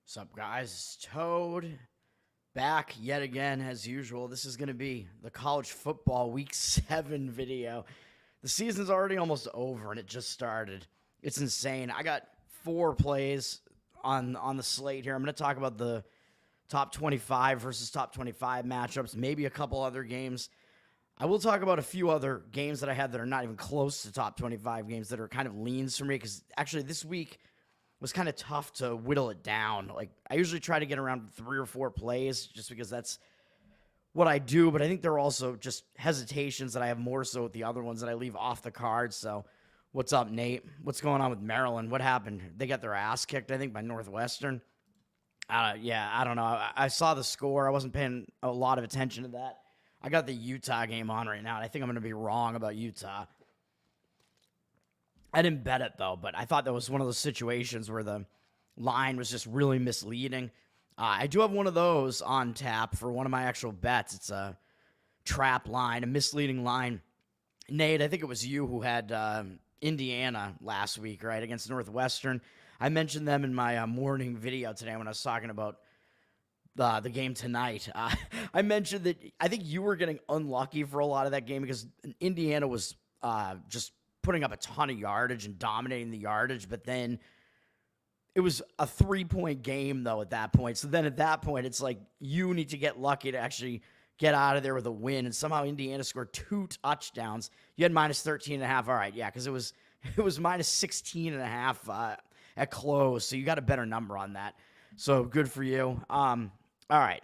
What's up, guys? It's Toad back yet again as usual. This is going to be the college football week 7 video. The season's already almost over and it just started. It's insane. I got 4 plays on the slate here. I'm going to talk about the top 25 versus top 25 matchups, maybe a couple other games. I will talk about a few other games that I had that are not even close to top 25 games that are kind of leans for me, because actually this week was kind of tough to whittle it down. Like, I usually try to get around 3 or 4 plays just because that's what I do, but I think there are also just hesitations that I have more so with the other ones that I leave off the card. So what's up, Nate? What's going on with Maryland? What happened? They got their ass kicked, I think, by Northwestern. Yeah, I don't know. I saw the score. I wasn't paying a lot of attention to that. I got the Utah game on right now, and I think I'm going to be wrong about Utah. I didn't bet it, though, but I thought that was one of those situations where the line was just really misleading. I do have one of those on tap for one of my actual bets. It's a trap line, a misleading line. Nate, I think it was you who had Indiana last week, right, against Northwestern. I mentioned them in my morning video today when I was talking about the game tonight. I mentioned that I think you were getting unlucky for a lot of that game because Indiana was just putting up a ton of yardage and dominating the yardage, but then it was a 3-point game, though, at that point. So then at that point, it's like you need to get lucky to actually get out of there with a win, and somehow Indiana scored 2 touchdowns. You had minus 13.5. All right, yeah, because it was minus 16.5 at close, so you got a better number on that. So good for you. All right.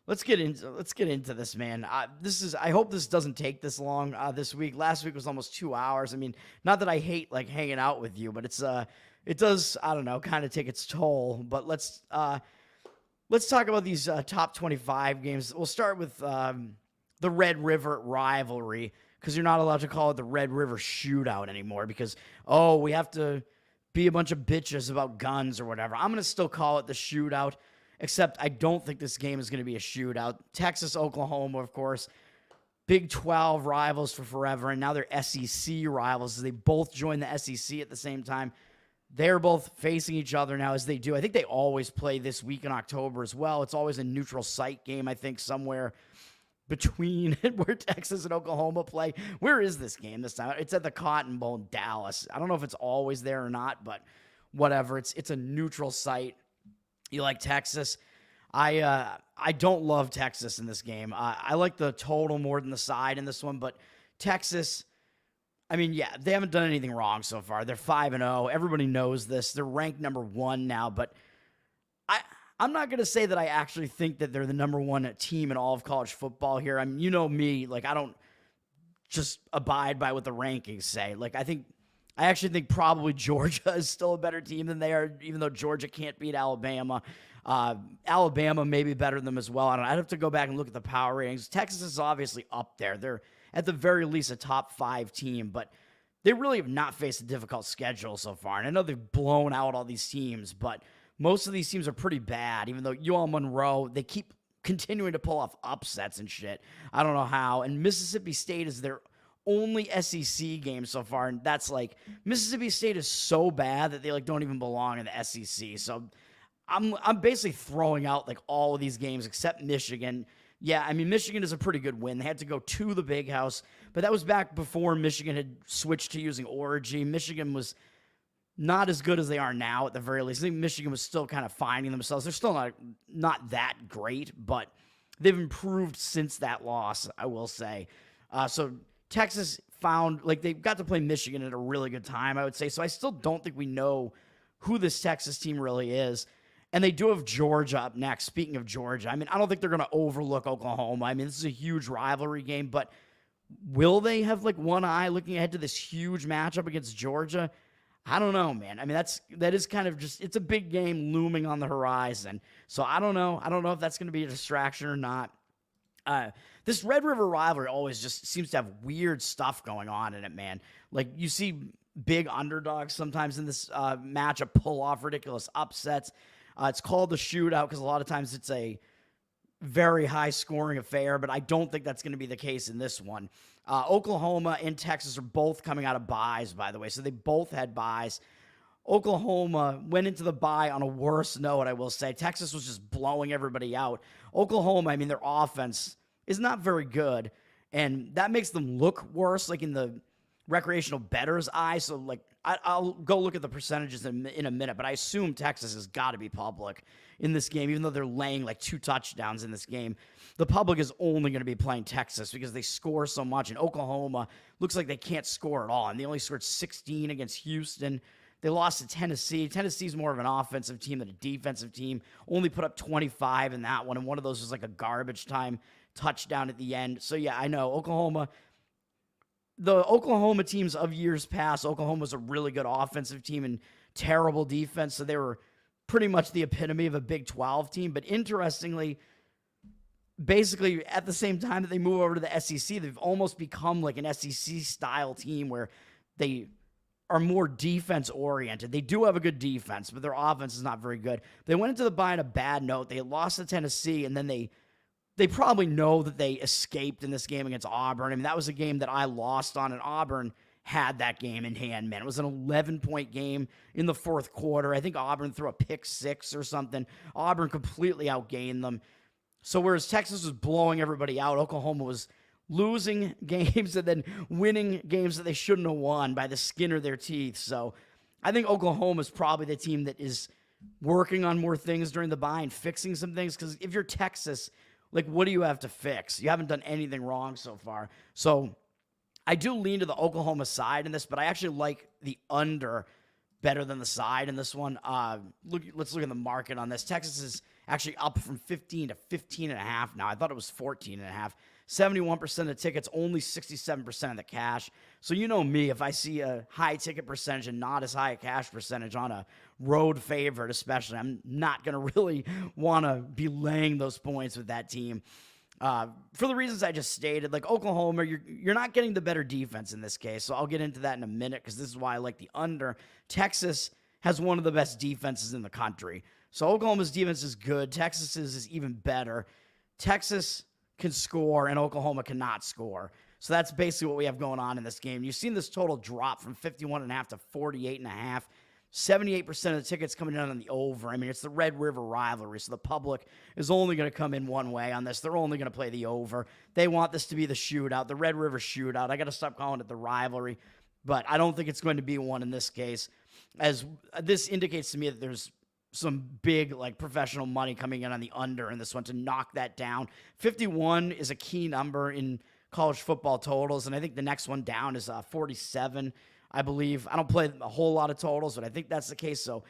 Let's get into this, man. I hope this doesn't take this long this week. Last week was almost 2 hours. I mean, not that I hate like hanging out with you, but it does, I don't know, kind of take its toll. But let's talk about these top 25 games. We'll start with the Red River rivalry, because you're not allowed to call it the Red River shootout anymore because we have to be a bunch of bitches about guns or whatever. I'm gonna still call it the shootout. Except I don't think this game is going to be a shootout. Texas, Oklahoma, of course, Big 12 rivals for forever, and now they're SEC rivals. They both joined the SEC at the same time. They're both facing each other now, as they do. I think they always play this week in October as well. It's always a neutral site game, I think, somewhere between where Texas and Oklahoma play. Where is this game this time? It's at the Cotton Bowl in Dallas. I don't know if it's always there or not, but whatever. It's a neutral site. You like Texas? I don't love Texas in this game. I like the total more than the side in this one, but Texas, I mean, yeah, they haven't done anything wrong so far. They're 5-0. Everybody knows this. They're ranked number 1 now, but I'm not going to say that I actually think that they're the number 1 team in all of college football here. I mean, you know me, like, I don't just abide by what the rankings say. Like, I actually think probably Georgia is still a better team than they are, even though Georgia can't beat Alabama. Alabama may be better than them as well. I'd have to go back and look at the power ratings. Texas is obviously up there. They're at the very least a top 5 team, but they really have not faced a difficult schedule so far. And I know they've blown out all these teams, but most of these teams are pretty bad, even though UL Monroe, they keep continuing to pull off upsets and shit. I don't know how. And Mississippi State is their only SEC game so far, and that's like Mississippi State is so bad that they like don't even belong in the SEC. So I'm basically throwing out like all of these games except Michigan. Yeah, I mean, Michigan is a pretty good win. They had to go to the Big House, but that was back before Michigan had switched to using Origin. Michigan was not as good as they are now at the very least. I think Michigan was still kind of finding themselves. They're still not that great, but they've improved since that loss, I will say. So Texas found, like, they got to play Michigan at a really good time, I would say. So I still don't think we know who this Texas team really is. And they do have Georgia up next. Speaking of Georgia, I mean, I don't think they're going to overlook Oklahoma. I mean, this is a huge rivalry game, but will they have, like, one eye looking ahead to this huge matchup against Georgia? I don't know, man. I mean, that is kind of just, it's a big game looming on the horizon. So I don't know. I don't know if that's going to be a distraction or not. This Red River rivalry always just seems to have weird stuff going on in it, man. Like, you see big underdogs sometimes in this matchup pull off ridiculous upsets. It's called the shootout because a lot of times it's a very high-scoring affair, but I don't think that's going to be the case in this one. Oklahoma and Texas are both coming out of byes, by the way, so they both had byes. Oklahoma went into the bye on a worse note, I will say. Texas was just blowing everybody out. Oklahoma, I mean, their offense is not very good, and that makes them look worse, like in the recreational bettor's eye. So, like, I'll go look at the percentages in a minute, but I assume Texas has got to be public in this game, even though they're laying like 2 touchdowns in this game. The public is only going to be playing Texas because they score so much, and Oklahoma looks like they can't score at all, and they only scored 16 against Houston. They lost to Tennessee. Tennessee's more of an offensive team than a defensive team. Only put up 25 in that one, and one of those was like a garbage time touchdown at the end. So, yeah, I know. The Oklahoma teams of years past, Oklahoma's a really good offensive team and terrible defense, so they were pretty much the epitome of a Big 12 team. But interestingly, basically at the same time that they move over to the SEC, they've almost become like an SEC-style team where they are more defense-oriented. They do have a good defense, but their offense is not very good. They went into the bye on a bad note. They lost to Tennessee, and then they probably know that they escaped in this game against Auburn. I mean, that was a game that I lost on, and Auburn had that game in hand, man. It was an 11-point game in the fourth quarter. I think Auburn threw a pick 6 or something. Auburn completely outgained them. So whereas Texas was blowing everybody out, Oklahoma was losing games and then winning games that they shouldn't have won by the skin of their teeth. So I think Oklahoma is probably the team that is working on more things during the bye and fixing some things, because if you're Texas, like, what do you have to fix? You haven't done anything wrong so far. So I do lean to the Oklahoma side in this, but I actually like the under better than the side in this one. Let's look at the market on this. Texas is actually up from 15 to 15.5 now. I thought it was 14.5. 71% of the tickets, only 67% of the cash. So you know me, if I see a high ticket percentage and not as high a cash percentage on a road favorite especially, I'm not going to really want to be laying those points with that team. For the reasons I just stated, like Oklahoma, you're not getting the better defense in this case, so I'll get into that in a minute because this is why I like the under. Texas has one of the best defenses in the country. So Oklahoma's defense is good. Texas's is even better. Texas can score and Oklahoma cannot score. So that's basically what we have going on in this game. You've seen this total drop from 51.5 to 48.5. 78% of the tickets coming in on the over. I mean, it's the Red River rivalry, so the public is only going to come in one way on this. They're only going to play the over. They want this to be the shootout, the Red River shootout. I got to stop calling it the rivalry, but I don't think it's going to be one in this case, as this indicates to me that there's some big, like, professional money coming in on the under in this one to knock that down. 51 is a key number in college football totals, and I think the next one down is 47, I believe. I don't play a whole lot of totals, but I think that's the case. So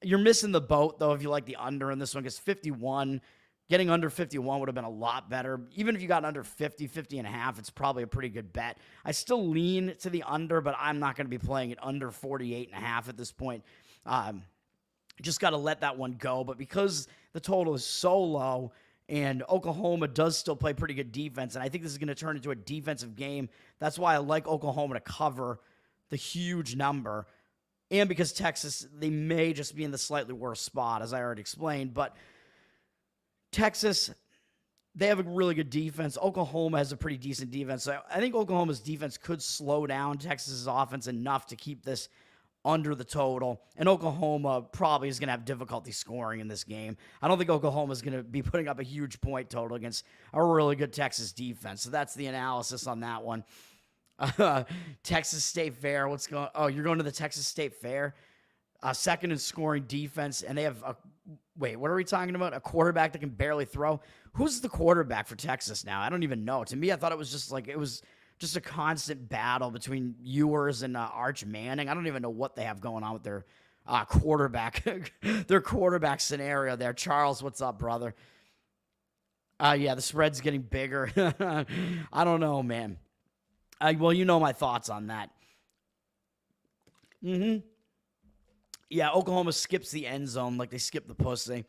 you're missing the boat, though, if you like the under in this one, because 51, getting under 51 would have been a lot better. Even if you got under 50, 50.5, it's probably a pretty good bet. I still lean to the under, but I'm not going to be playing it under 48.5 at this point. Just got to let that one go. But because the total is so low and Oklahoma does still play pretty good defense, and I think this is going to turn into a defensive game, that's why I like Oklahoma to cover the huge number. And because Texas, they may just be in the slightly worse spot, as I already explained. But Texas, they have a really good defense. Oklahoma has a pretty decent defense. So I think Oklahoma's defense could slow down Texas's offense enough to keep this under the total, and Oklahoma probably is going to have difficulty scoring in this game. I don't think Oklahoma is going to be putting up a huge point total against a really good Texas defense. So that's the analysis on that one. Texas State Fair. You're going to the Texas State Fair? Second in scoring defense, and they have what are we talking about? A quarterback that can barely throw? Who's the quarterback for Texas now? I don't even know. To me, I thought it was just a constant battle between Ewers and Arch Manning. I don't even know what they have going on with their quarterback, their quarterback scenario there. Charles, what's up, brother? Yeah, the spread's getting bigger. I don't know, man. Well, you know my thoughts on that. Yeah, Oklahoma skips the end zone like they skip the pussy.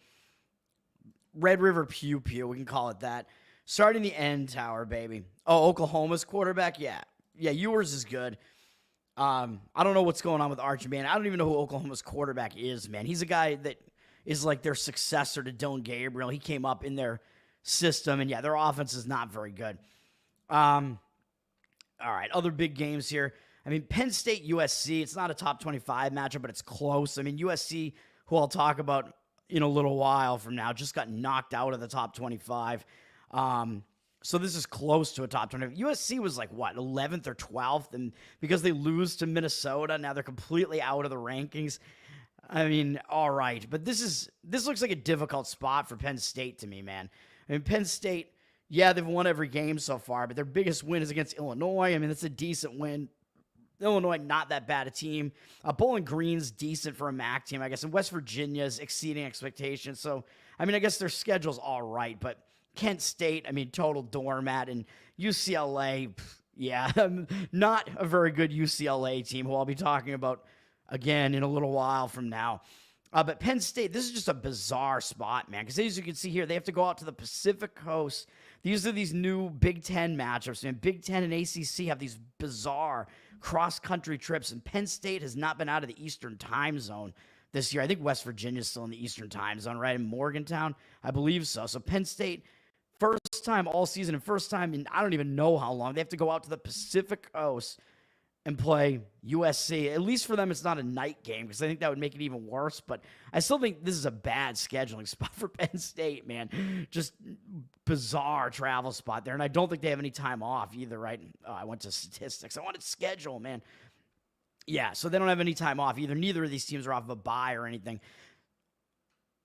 Red River Pew Pew, we can call it that. Starting the end tower, baby. Oh, Oklahoma's quarterback? Yeah, Ewers is good. I don't know what's going on with Arch Manning. I don't even know who Oklahoma's quarterback is, man. He's a guy that is like their successor to Dylan Gabriel. He came up in their system, and yeah, their offense is not very good. All right, other big games here. I mean, Penn State, USC, it's not a top 25 matchup, but it's close. I mean, USC, who I'll talk about in a little while from now, just got knocked out of the top 25. So this is close to a top 20. USC was like, what, 11th or 12th? And because they lose to Minnesota, now they're completely out of the rankings. I mean, all right. But this looks like a difficult spot for Penn State to me, man. I mean, Penn State, yeah, they've won every game so far, but their biggest win is against Illinois. I mean, that's a decent win. Illinois, not that bad a team. Bowling Green's decent for a MAC team, I guess. And West Virginia's exceeding expectations. So, I mean, I guess their schedule's all right. But Kent State, I mean, total doormat. And UCLA, yeah, not a very good UCLA team, who I'll be talking about again in a little while from now. But Penn State, this is just a bizarre spot, man. Because as you can see here, they have to go out to the Pacific Coast. These are these new Big Ten matchups. And Big Ten and ACC have these bizarre cross-country trips. And Penn State has not been out of the Eastern time zone this year. I think West Virginia is still in the Eastern time zone, right? In Morgantown, I believe so. So Penn State, first time all season and first time in I don't even know how long. They have to go out to the Pacific Coast and play USC. At least for them, it's not a night game because I think that would make it even worse. But I still think this is a bad scheduling spot for Penn State, man. Just bizarre travel spot there. And I don't think they have any time off either, right? Oh, I went to statistics. I wanted schedule, man. Yeah, so they don't have any time off either. Neither of these teams are off of a bye or anything.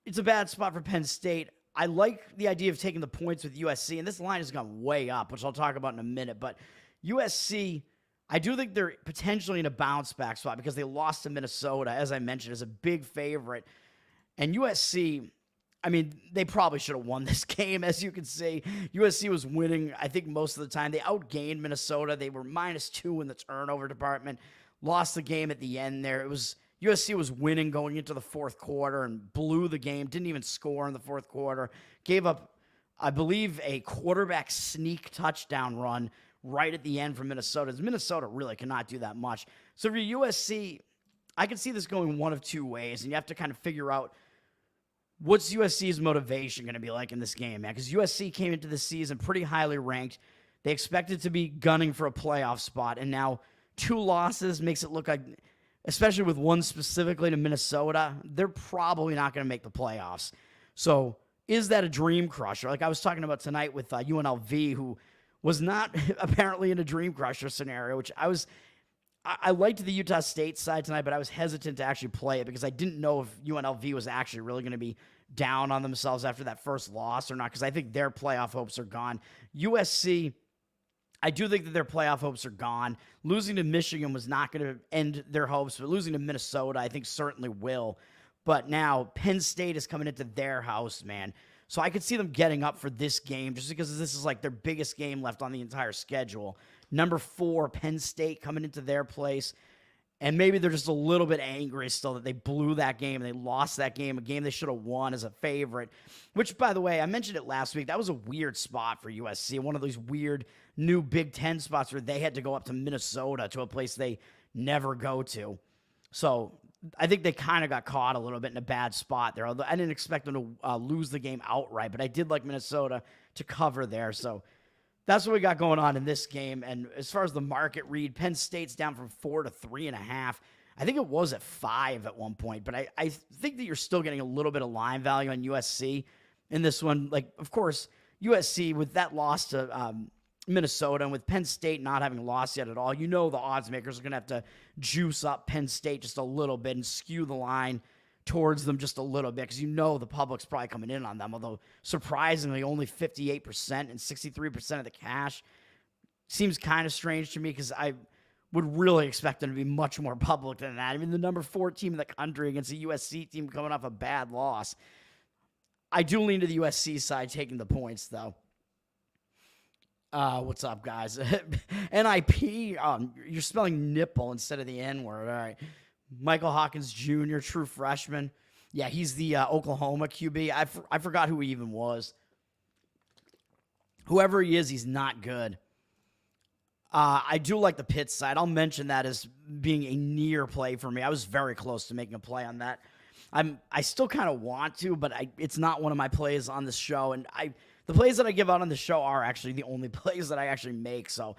It's a bad spot for Penn State. I like the idea of taking the points with USC, and this line has gone way up, which I'll talk about in a minute. But USC, I do think they're potentially in a bounce back spot because they lost to Minnesota, as I mentioned, as a big favorite. And USC, I mean, they probably should have won this game, as you can see. USC was winning, I think, most of the time. They outgained Minnesota. They were -2 in the turnover department. Lost the game at the end there. USC was winning going into the fourth quarter and blew the game. Didn't even score in the fourth quarter. Gave up, I believe, a quarterback sneak touchdown run right at the end from Minnesota. Minnesota really cannot do that much. So for USC, I can see this going one of two ways, and you have to kind of figure out what's USC's motivation going to be like in this game, man, because USC came into the season pretty highly ranked. They expected to be gunning for a playoff spot, and now 2 losses makes it look like, especially with one specifically to Minnesota, they're probably not going to make the playoffs. So is that a dream crusher? Like I was talking about tonight with UNLV, who was not apparently in a dream crusher scenario, which I liked the Utah State side tonight, but I was hesitant to actually play it because I didn't know if UNLV was actually really going to be down on themselves after that first loss or not, because I think their playoff hopes are gone. USC, I do think that their playoff hopes are gone. Losing to Michigan was not going to end their hopes, but losing to Minnesota, I think, certainly will. But now Penn State is coming into their house, man. So I could see them getting up for this game just because this is like their biggest game left on the entire schedule. Number 4, Penn State coming into their place. And maybe they're just a little bit angry still that they blew that game and they lost that game, a game they should have won as a favorite. Which, by the way, I mentioned it last week. That was a weird spot for USC. One of those weird new Big Ten spots where they had to go up to Minnesota, to a place they never go to. So I think they kind of got caught a little bit in a bad spot there. Although I didn't expect them to lose the game outright, but I did like Minnesota to cover there. So that's what we got going on in this game. And as far as the market read, Penn State's down from 4 to 3.5. I think it was at 5 at one point, but I think that you're still getting a little bit of line value on USC in this one. Like, of course, USC with that loss to Minnesota and with Penn State not having lost yet at all, you know the odds makers are going to have to juice up Penn State just a little bit and skew the line towards them just a little bit because you know the public's probably coming in on them, although surprisingly only 58% and 63% of the cash seems kind of strange to me because I would really expect them to be much more public than that. I mean, the number 4 team in the country against a USC team coming off a bad loss. I do lean to the USC side taking the points, though. What's up, guys? NIP, you're spelling nipple instead of the N-word. All right. Michael Hawkins Jr., true freshman. Yeah, he's the Oklahoma QB. I forgot who he even was. Whoever he is, he's not good. I do like the Pitt side. I'll mention that as being a near play for me. I was very close to making a play on that. I still kind of want to, but it's not one of my plays on this show. And the plays that I give out on the show are actually the only plays that I actually make. So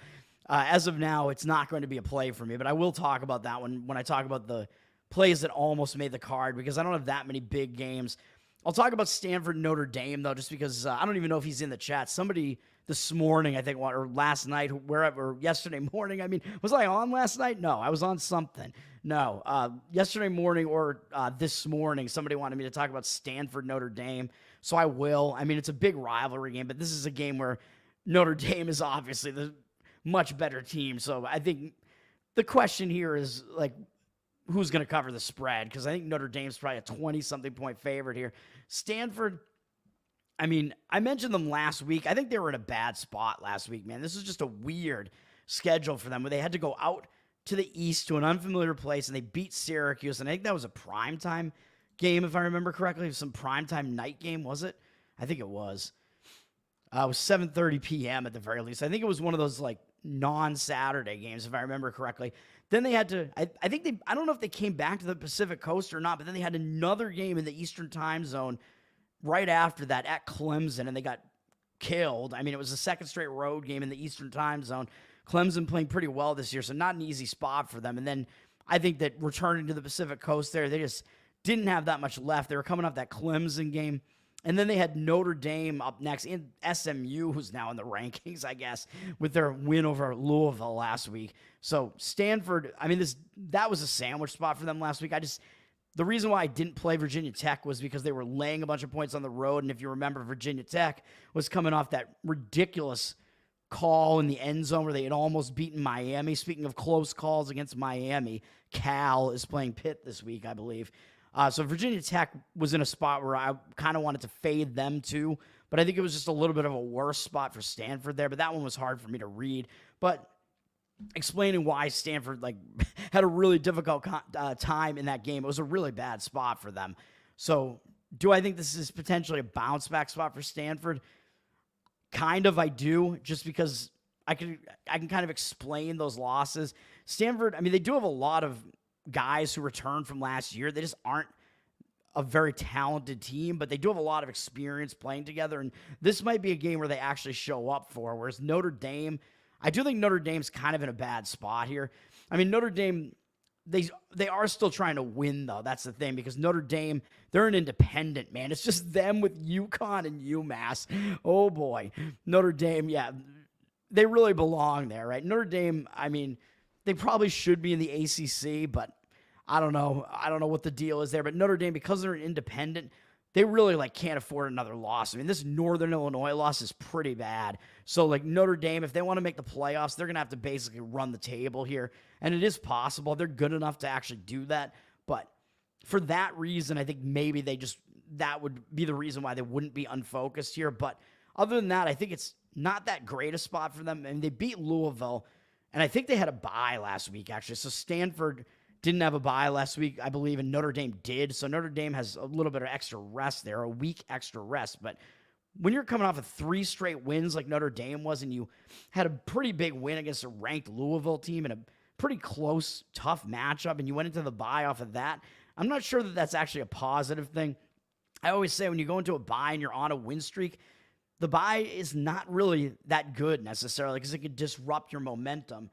As of now, it's not going to be a play for me, but I will talk about that when I talk about the plays that almost made the card because I don't have that many big games. I'll talk about Stanford and Notre Dame, though, just because I don't even know if he's in the chat. Somebody this morning, I think, or last night, wherever, yesterday morning, I mean, was I on last night? No, I was on something. No, yesterday morning or this morning, somebody wanted me to talk about Stanford, Notre Dame, so I will. I mean, it's a big rivalry game, but this is a game where Notre Dame is obviously the much better team, so I think the question here is, like, who's going to cover the spread? Because I think Notre Dame's probably a 20-something point favorite here. Stanford, I mean, I mentioned them last week. I think they were in a bad spot last week, man. This is just a weird schedule for them where they had to go out to the east to an unfamiliar place, and they beat Syracuse, and I think that was a primetime game, if I remember correctly. It was some primetime night game, was it? I think it was. It was 7:30 p.m. at the very least. I think it was one of those, like, non-Saturday games, if I remember correctly. Then they had to, I don't know if they came back to the Pacific Coast or not, but then they had another game in the Eastern time zone right after that at Clemson, and they got killed. I mean, it was the second straight road game in the Eastern time zone. Clemson playing pretty well this year, so not an easy spot for them. And then I think that returning to the Pacific Coast there, they just didn't have that much left. They were coming off that Clemson game. And then they had Notre Dame up next in SMU, who's now in the rankings, I guess, with their win over Louisville last week. So Stanford, I mean, that was a sandwich spot for them last week. The reason why I didn't play Virginia Tech was because they were laying a bunch of points on the road. And if you remember, Virginia Tech was coming off that ridiculous call in the end zone where they had almost beaten Miami. Speaking of close calls against Miami, Cal is playing Pitt this week, I believe. So Virginia Tech was in a spot where I kind of wanted to fade them too, but I think it was just a little bit of a worse spot for Stanford there, but that one was hard for me to read. But explaining why Stanford had a really difficult time in that game, it was a really bad spot for them. So do I think this is potentially a bounce back spot for Stanford? Kind of, I do, just because I can kind of explain those losses. Stanford, I mean, they do have a lot of guys who returned from last year. They just aren't a very talented team, but they do have a lot of experience playing together, and this might be a game where they actually show up for, whereas Notre Dame, I do think Notre Dame's kind of in a bad spot here. I mean, Notre Dame, they are still trying to win, though. That's the thing, because Notre Dame, they're an independent, man. It's just them with UConn and UMass. Oh, boy. Notre Dame, yeah, they really belong there, right? Notre Dame, I mean, they probably should be in the ACC, but I don't know. I don't know what the deal is there. But Notre Dame, because they're an independent, they really can't afford another loss. I mean, this Northern Illinois loss is pretty bad. So Notre Dame, if they want to make the playoffs, they're going to have to basically run the table here. And it is possible. They're good enough to actually do that. But for that reason, I think maybe that would be the reason why they wouldn't be unfocused here. But other than that, I think it's not that great a spot for them. And they beat Louisville. And I think they had a bye last week, actually. So Stanford didn't have a bye last week, I believe, and Notre Dame did. So Notre Dame has a little bit of extra rest there, a week extra rest. But when you're coming off of 3 straight wins like Notre Dame was, and you had a pretty big win against a ranked Louisville team in a pretty close, tough matchup, and you went into the bye off of that, I'm not sure that that's actually a positive thing. I always say when you go into a bye and you're on a win streak, the bye is not really that good necessarily because it could disrupt your momentum.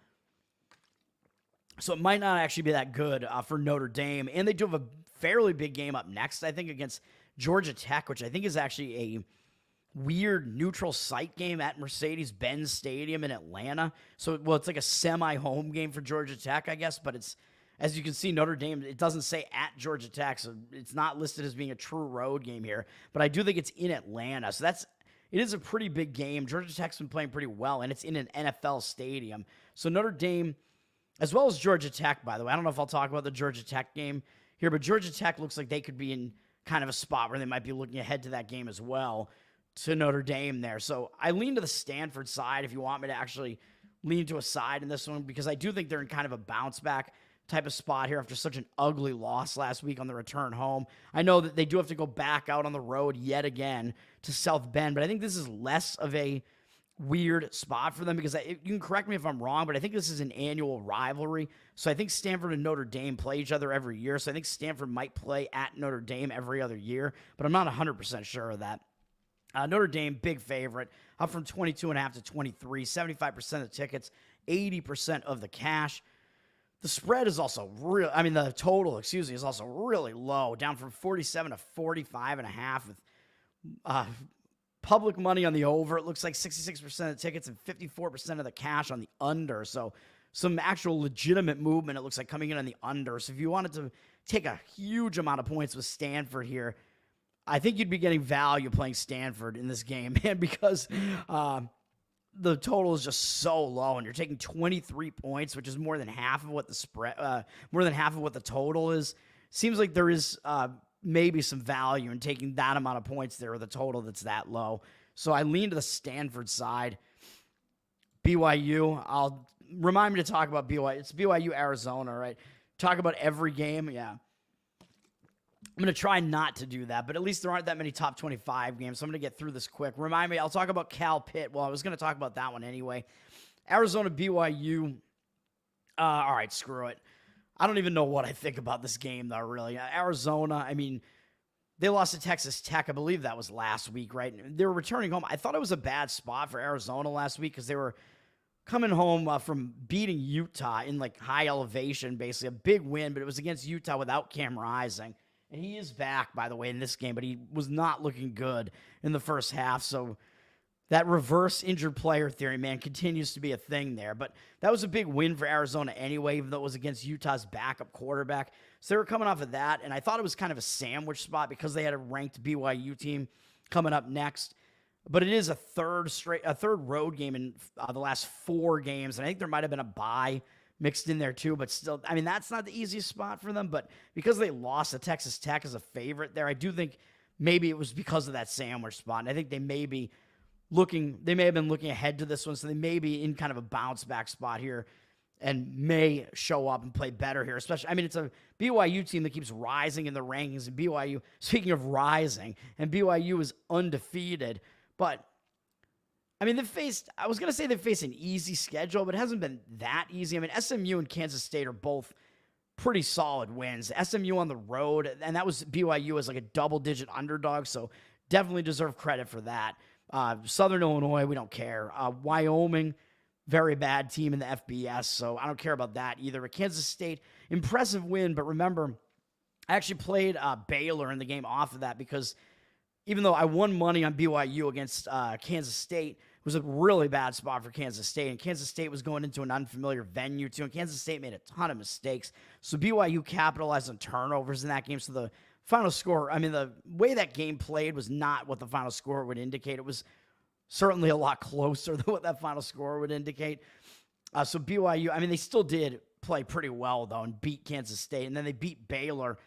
So it might not actually be that good for Notre Dame. And they do have a fairly big game up next, I think, against Georgia Tech, which I think is actually a weird neutral site game at Mercedes-Benz Stadium in Atlanta. So, it's like a semi-home game for Georgia Tech, I guess. But it's, as you can see, Notre Dame, it doesn't say at Georgia Tech. So it's not listed as being a true road game here. But I do think it's in Atlanta. So it is a pretty big game. Georgia Tech's been playing pretty well, and it's in an NFL stadium. So Notre Dame, as well as Georgia Tech, by the way. I don't know if I'll talk about the Georgia Tech game here, but Georgia Tech looks like they could be in kind of a spot where they might be looking ahead to that game as well to Notre Dame there. So I lean to the Stanford side if you want me to actually lean to a side in this one, because I do think they're in kind of a bounce back type of spot here after such an ugly loss last week on the return home. I know that they do have to go back out on the road yet again to South Bend, but I think this is less of a weird spot for them because you can correct me if I'm wrong, but I think this is an annual rivalry. So I think Stanford and Notre Dame play each other every year. So I think Stanford might play at Notre Dame every other year, but I'm not 100% sure of that. Notre Dame, big favorite, up from 22.5 to 23, 75% of the tickets, 80% of the cash. The spread is also the total, is also really low, down from 47 to 45.5 with public money on the over. It looks like 66% of the tickets and 54% of the cash on the under. So some actual legitimate movement, it looks like, coming in on the under. So if you wanted to take a huge amount of points with Stanford here, I think you'd be getting value playing Stanford in this game, man, because the total is just so low, and you're taking 23 points, which is more than half of what the spread, more than half of what the total is. Seems like there is maybe some value in taking that amount of points there with a total that's that low. So I lean to the Stanford side. BYU, I'll remind me to talk about BYU. It's BYU, Arizona, right? Talk about every game, yeah. I'm going to try not to do that, but at least there aren't that many top 25 games, so I'm going to get through this quick. Remind me, I'll talk about Cal Pitt. Well, I was going to talk about that one anyway. Arizona, BYU. All right, screw it. I don't even know what I think about this game, though, really. Arizona, they lost to Texas Tech. I believe that was last week, right? They were returning home. I thought it was a bad spot for Arizona last week because they were coming home from beating Utah in, high elevation, basically. A big win, but it was against Utah without Cam Rising. And he is back, by the way, in this game, but he was not looking good in the first half. So that reverse injured player theory, man, continues to be a thing there. But that was a big win for Arizona anyway, even though it was against Utah's backup quarterback. So they were coming off of that, and I thought it was kind of a sandwich spot because they had a ranked BYU team coming up next. But it is a third road game in the last 4 games, and I think there might have been a bye mixed in there too, but still, that's not the easiest spot for them, but because they lost to Texas Tech as a favorite there, I do think maybe it was because of that sandwich spot, and I think they may have been looking ahead to this one, so they may be in kind of a bounce back spot here and may show up and play better here, especially, it's a BYU team that keeps rising in the rankings, and BYU, speaking of rising, and BYU is undefeated, but they faced an easy schedule, but it hasn't been that easy. SMU and Kansas State are both pretty solid wins. SMU on the road, and that was BYU as a double-digit underdog, so definitely deserve credit for that. Southern Illinois, we don't care. Wyoming, very bad team in the FBS, so I don't care about that either. But Kansas State, impressive win, but remember, I actually played Baylor in the game off of that because even though I won money on BYU against Kansas State, it was a really bad spot for Kansas State, and Kansas State was going into an unfamiliar venue too, and Kansas State made a ton of mistakes. So BYU capitalized on turnovers in that game. So the final score, the way that game played was not what the final score would indicate. It was certainly a lot closer than what that final score would indicate. So BYU, they still did play pretty well, though, and beat Kansas State, and then they beat Baylor,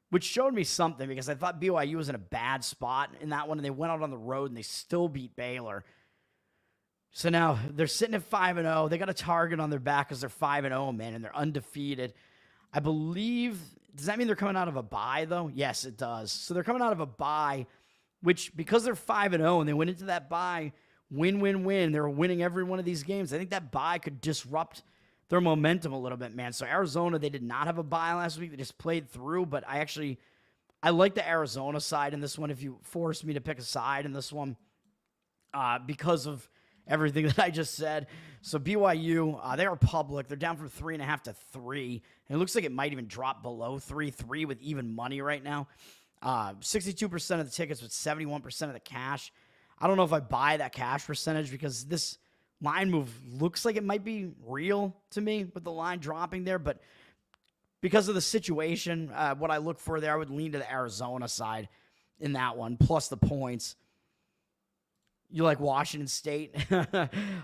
which showed me something because I thought BYU was in a bad spot in that one, and they went out on the road, and they still beat Baylor. So now they're sitting at 5-0. They got a target on their back because they're 5-0, man, and they're undefeated. I believe, does that mean they're coming out of a bye, though? Yes, it does. So they're coming out of a bye, which because they're 5-0 and they went into that bye, win. They were winning every one of these games. I think that bye could disrupt their momentum a little bit, man. So Arizona, they did not have a bye last week. They just played through, but I like the Arizona side in this one if you force me to pick a side in this one because of everything that I just said. So BYU, they are public. They're down from 3.5 to 3. And it looks like it might even drop below 3 with even money right now. 62% of the tickets with 71% of the cash. I don't know if I buy that cash percentage because this line move looks like it might be real to me with the line dropping there. But because of the situation, what I look for there, I would lean to the Arizona side in that one, plus the points. You like Washington State?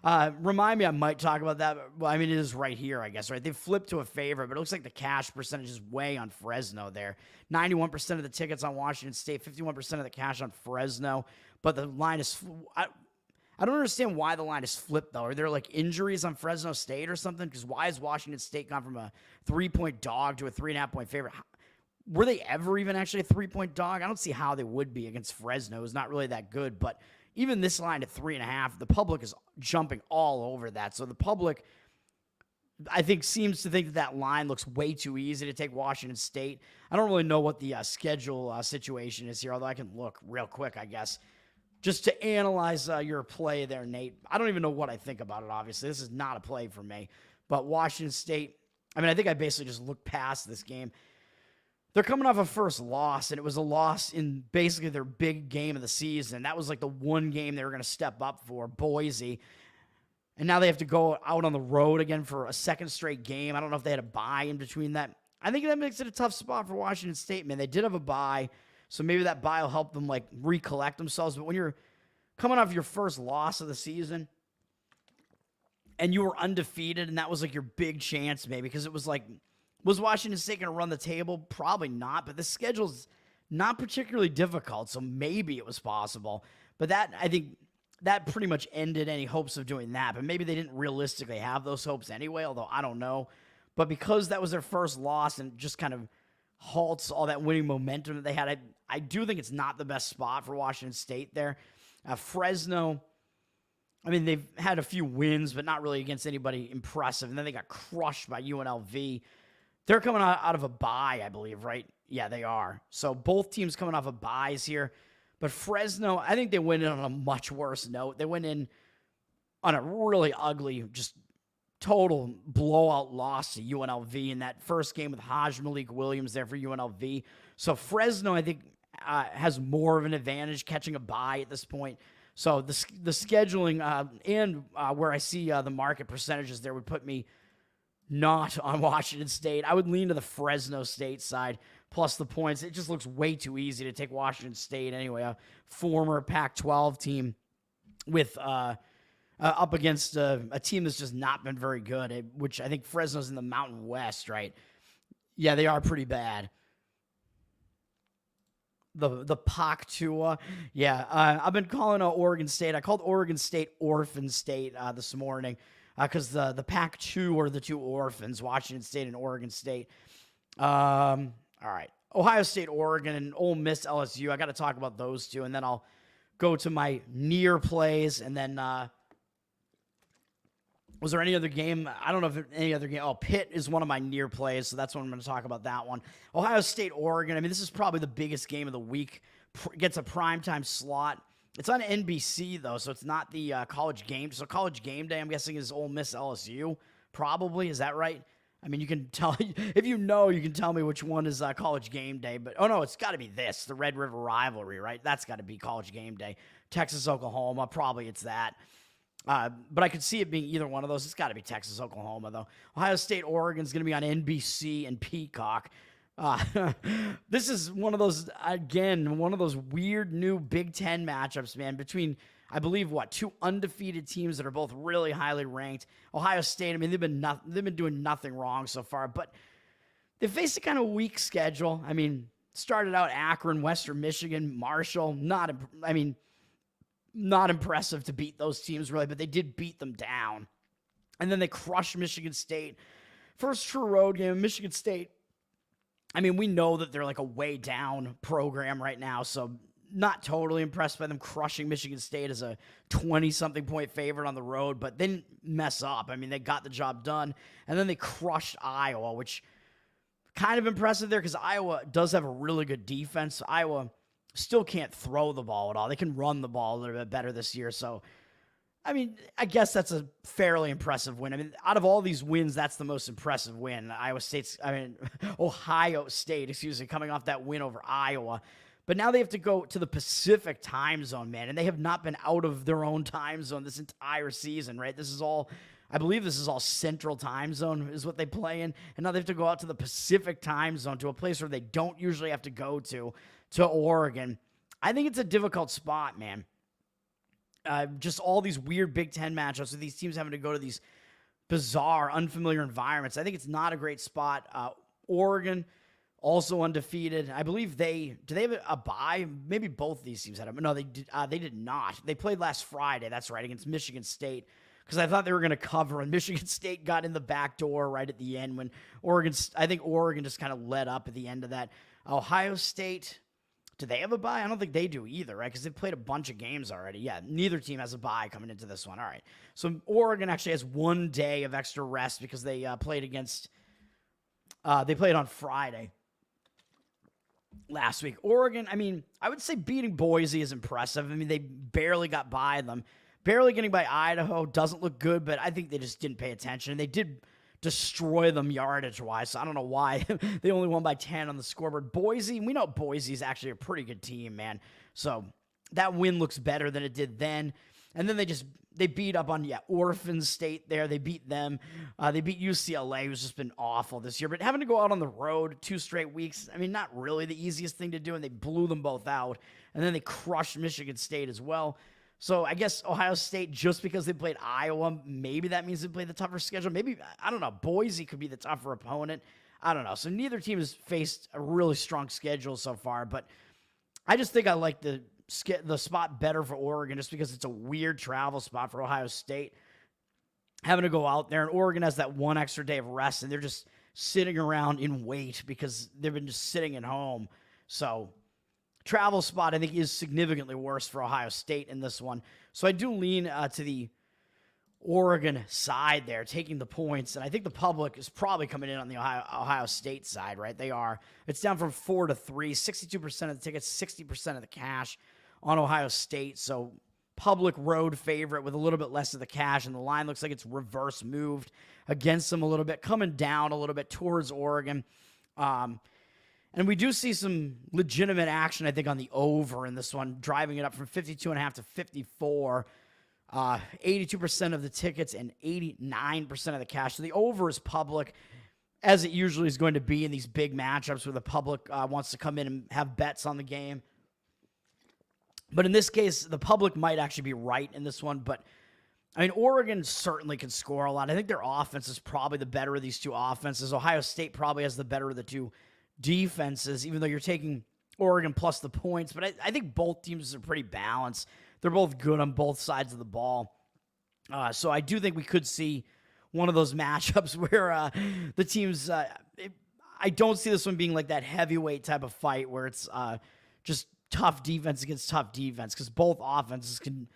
Remind me, I might talk about that. Well, it is right here, I guess, right? They flipped to a favorite, but it looks like the cash percentage is way on Fresno there. 91% of the tickets on Washington State, 51% of the cash on Fresno. But the line is... I don't understand why the line is flipped, though. Are there, injuries on Fresno State or something? Because why has Washington State gone from a 3-point dog to a 3.5-point favorite? Were they ever even actually a 3-point dog? I don't see how they would be against Fresno. It's not really that good, but... Even this line at 3.5, the public is jumping all over that. So the public, I think, seems to think that line looks way too easy to take Washington State. I don't really know what the schedule situation is here, although I can look real quick, I guess. just to analyze your play there, Nate. I don't even know what I think about it, obviously. This is not a play for me. But Washington State, I mean, I think I basically just looked past this game. They're coming off a first loss, and it was a loss in basically their big game of the season. That was like the one game they were going to step up for, Boise. And now they have to go out on the road again for a second straight game. I don't know if they had a bye in between that. I think that makes it a tough spot for Washington State, man. They did have a bye, so maybe that bye will help them like recollect themselves. But when you're coming off your first loss of the season and you were undefeated, and that was like your big chance maybe, because it was like, was Washington State going to run the table? Probably not, but the schedule's not particularly difficult, so maybe it was possible. But that, I think, that pretty much ended any hopes of doing that. But maybe they didn't realistically have those hopes anyway, although I don't know. But because that was their first loss and just kind of halts all that winning momentum that they had, I do think it's not the best spot for Washington State there. Fresno, I mean, they've had a few wins, but not really against anybody impressive. And then they got crushed by UNLV. They're coming out of a bye, I believe, right? Yeah, they are. So both teams coming off of byes here. But Fresno, I think they went in on a much worse note. They went in on a really ugly, just total blowout loss to UNLV in that first game with Haj Malik Williams there for UNLV. So Fresno, I think, has more of an advantage catching a bye at this point. So the scheduling and where I see the market percentages there would put me not on Washington State. I would lean to the Fresno State side plus the points. It just looks way too easy to take Washington State anyway, a former Pac-12 team with up against a team that's just not been very good, which I think Fresno's in the Mountain West, right? Yeah, they are pretty bad. The Pac-2. Yeah, I've been calling Oregon State. I called Oregon State Orphan State this morning because the Pac-2 are the two orphans, Washington State and Oregon State. All right, Ohio State, Oregon, and Ole Miss, LSU. I got to talk about those two, and then I'll go to my near plays, and then was there any other game? I don't know if any other game. Oh, Pitt is one of my near plays, so that's what I'm going to talk about that one. Ohio State, Oregon. I mean, this is probably the biggest game of the week. Gets a primetime slot. It's on NBC, though, so it's not the college game. So college game day, I'm guessing, is Ole Miss, LSU. Probably. Is that right? I mean, you can tell. If you know, you can tell me which one is college game day. But, oh, no, it's got to be this, the Red River rivalry, right? That's got to be college game day. Texas, Oklahoma. Probably it's that. But I could see it being either one of those. It's got to be Texas, Oklahoma, though. Ohio State, Oregon is going to be on NBC and Peacock. This is one of those, again, one of those weird new Big Ten matchups, man, between, I believe, two undefeated teams that are both really highly ranked. Ohio State, I mean, they've been doing nothing wrong so far, but they faced a kind of weak schedule. I mean, started out Akron, Western Michigan, Marshall. Not impressive to beat those teams, really, but they did beat them down. And then they crushed Michigan State. First true road game, Michigan State. I mean, we know that they're like a way down program right now, so not totally impressed by them crushing Michigan State as a 20-something point favorite on the road, but they didn't mess up. I mean, they got the job done, and then they crushed Iowa, which kind of impressive there because Iowa does have a really good defense. Iowa still can't throw the ball at all. They can run the ball a little bit better this year. So, I mean, I guess that's a fairly impressive win. I mean, out of all these wins, that's the most impressive win. Ohio State, coming off that win over Iowa. But now they have to go to the Pacific time zone, man. And they have not been out of their own time zone this entire season, right? I believe this is all Central time zone is what they play in. And now they have to go out to the Pacific time zone to a place where they don't usually have to go to Oregon. I think it's a difficult spot, man. Just all these weird Big Ten matchups with these teams having to go to these bizarre, unfamiliar environments. I think it's not a great spot. Oregon, also undefeated. I believe do they have a bye? Maybe both of these teams had them. No, they did not. They played last Friday, that's right, against Michigan State, because I thought they were going to cover, and Michigan State got in the back door right at the end when Oregon just kind of let up at the end of that. Ohio State, do they have a bye? I don't think they do either, right? Because they've played a bunch of games already. Yeah, neither team has a bye coming into this one. All right. So Oregon actually has 1 day of extra rest because they played on Friday. last week. Oregon, I mean, I would say beating Boise is impressive. I mean, they barely got by them. Barely getting by Idaho doesn't look good, but I think they just didn't pay attention. They did destroy them yardage-wise, so I don't know why they only won by 10 on the scoreboard. Boise, we know Boise is actually a pretty good team, man. So that win looks better than it did then. And then they beat up on, Orphan State there. They beat them. They beat UCLA, who's just been awful this year. But having to go out on the road 2 straight weeks, I mean, not really the easiest thing to do, and they blew them both out. And then they crushed Michigan State as well. So I guess Ohio State, just because they played Iowa, maybe that means they played the tougher schedule. Maybe, I don't know, Boise could be the tougher opponent. I don't know. So neither team has faced a really strong schedule so far, but I just think I like the spot better for Oregon just because it's a weird travel spot for Ohio State. Having to go out there, and Oregon has that one extra day of rest, and they're just sitting around in wait because they've been just sitting at home. So travel spot, I think, is significantly worse for Ohio State in this one. So I do lean to the Oregon side there, taking the points. And I think the public is probably coming in on the Ohio State side, right? They are. It's down from 4-3, 62% of the tickets, 60% of the cash on Ohio State. So public road favorite with a little bit less of the cash. And the line looks like it's reverse moved against them a little bit, coming down a little bit towards Oregon. And we do see some legitimate action, I think, on the over in this one, driving it up from 52.5 to 54. 82% of the tickets and 89% of the cash. So the over is public, as it usually is going to be in these big matchups where the public wants to come in and have bets on the game. But in this case, the public might actually be right in this one. But, I mean, Oregon certainly can score a lot. I think their offense is probably the better of these two offenses. Ohio State probably has the better of the two defenses, even though you're taking Oregon plus the points. But I think both teams are pretty balanced. They're both good on both sides of the ball. So I do think we could see one of those matchups where the teams, I don't see this one being like that heavyweight type of fight where it's just tough defense against tough defense, because both offenses can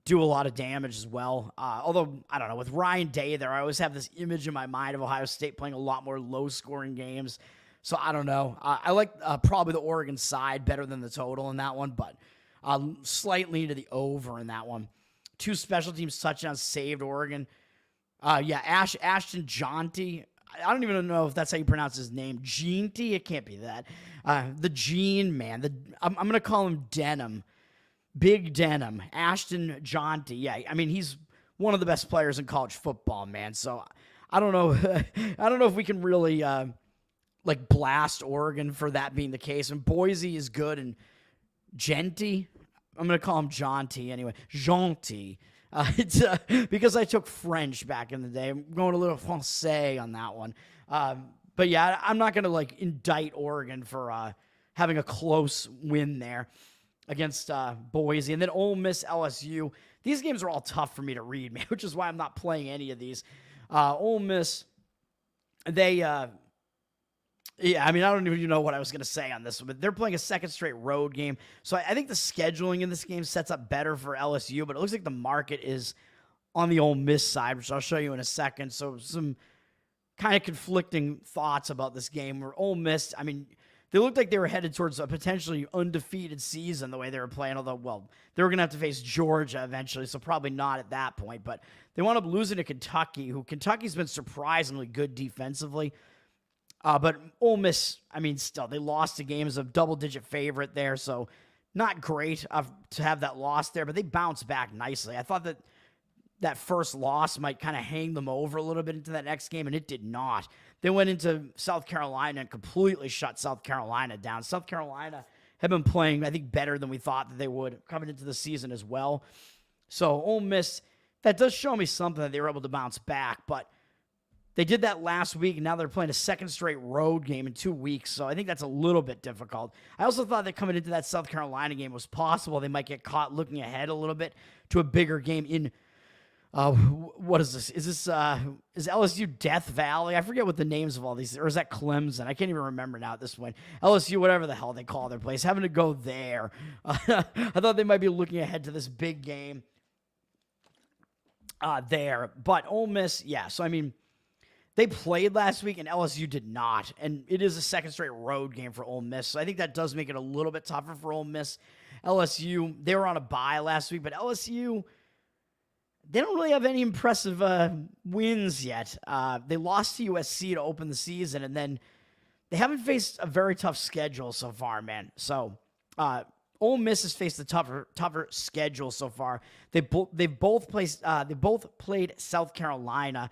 do a lot of damage as well. Although, I don't know, with Ryan Day there, I always have this image in my mind of Ohio State playing a lot more low-scoring games. So I don't know. I like probably the Oregon side better than the total in that one, but slightly into the over in that one. 2 special teams touchdowns saved Oregon. Ashton Jeanty. I don't even know if that's how you pronounce his name. Jeanty? It can't be that. The Gene man. I'm going to call him Denim. Big Denim. Ashton Jeanty. Yeah, I mean, he's one of the best players in college football, man. So I don't know. I don't know if we can really blast Oregon for that being the case. And Boise is good, and Genty, I'm going to call him Jaunty anyway. Jaunty. It's because I took French back in the day. I'm going a little français on that one. But yeah, I'm not going to indict Oregon for having a close win there against Boise. And then Ole Miss, LSU. These games are all tough for me to read, man, which is why I'm not playing any of these. Ole Miss, they... I mean, I don't even know what I was going to say on this one, but they're playing a second straight road game. So I think the scheduling in this game sets up better for LSU, but it looks like the market is on the Ole Miss side, which I'll show you in a second. So some kind of conflicting thoughts about this game where Ole Miss, I mean, they looked like they were headed towards a potentially undefeated season the way they were playing, although, well, they were going to have to face Georgia eventually, so probably not at that point. But they wound up losing to Kentucky, who Kentucky's been surprisingly good defensively. But Ole Miss, I mean, still, they lost a game as a double-digit favorite there, so not great to have that loss there, but they bounced back nicely. I thought that first loss might kind of hang them over a little bit into that next game, and it did not. They went into South Carolina and completely shut South Carolina down. South Carolina have been playing, I think, better than we thought that they would coming into the season as well. So Ole Miss, that does show me something that they were able to bounce back, but they did that last week, and now they're playing a second straight road game in 2 weeks, so I think that's a little bit difficult. I also thought that coming into that South Carolina game was possible they might get caught looking ahead a little bit to a bigger game in, what is this? Is LSU Death Valley? I forget what the names of all these, or is that Clemson? I can't even remember now at this point. LSU, whatever the hell they call their place, having to go there. I thought they might be looking ahead to this big game there, but Ole Miss, yeah, so I mean, They played last week, and LSU did not. And it is a second straight road game for Ole Miss, so I think that does make it a little bit tougher for Ole Miss. LSU, they were on a bye last week, but LSU, they don't really have any impressive wins yet. They lost to USC to open the season, and then they haven't faced a very tough schedule so far, man. So Ole Miss has faced a tougher schedule so far. They've both played South Carolina,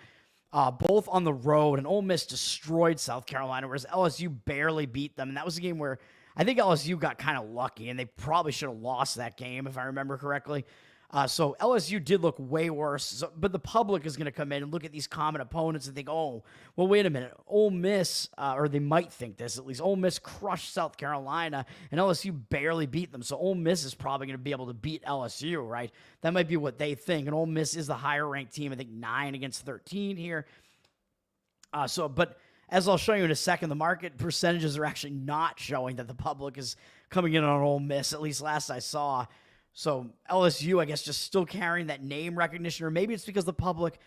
both on the road, and Ole Miss destroyed South Carolina, whereas LSU barely beat them. And that was a game where I think LSU got kind of lucky, and they probably should have lost that game if I remember correctly. So LSU did look way worse, but the public is going to come in and look at these common opponents and think, oh, well, wait a minute. Ole Miss, or they might think this at least, Ole Miss crushed South Carolina, and LSU barely beat them. So Ole Miss is probably going to be able to beat LSU, right? That might be what they think. And Ole Miss is the higher-ranked team, I think 9 against 13 here. But as I'll show you in a second, the market percentages are actually not showing that the public is coming in on Ole Miss, at least last I saw. So LSU, I guess, just still carrying that name recognition, or maybe it's because the public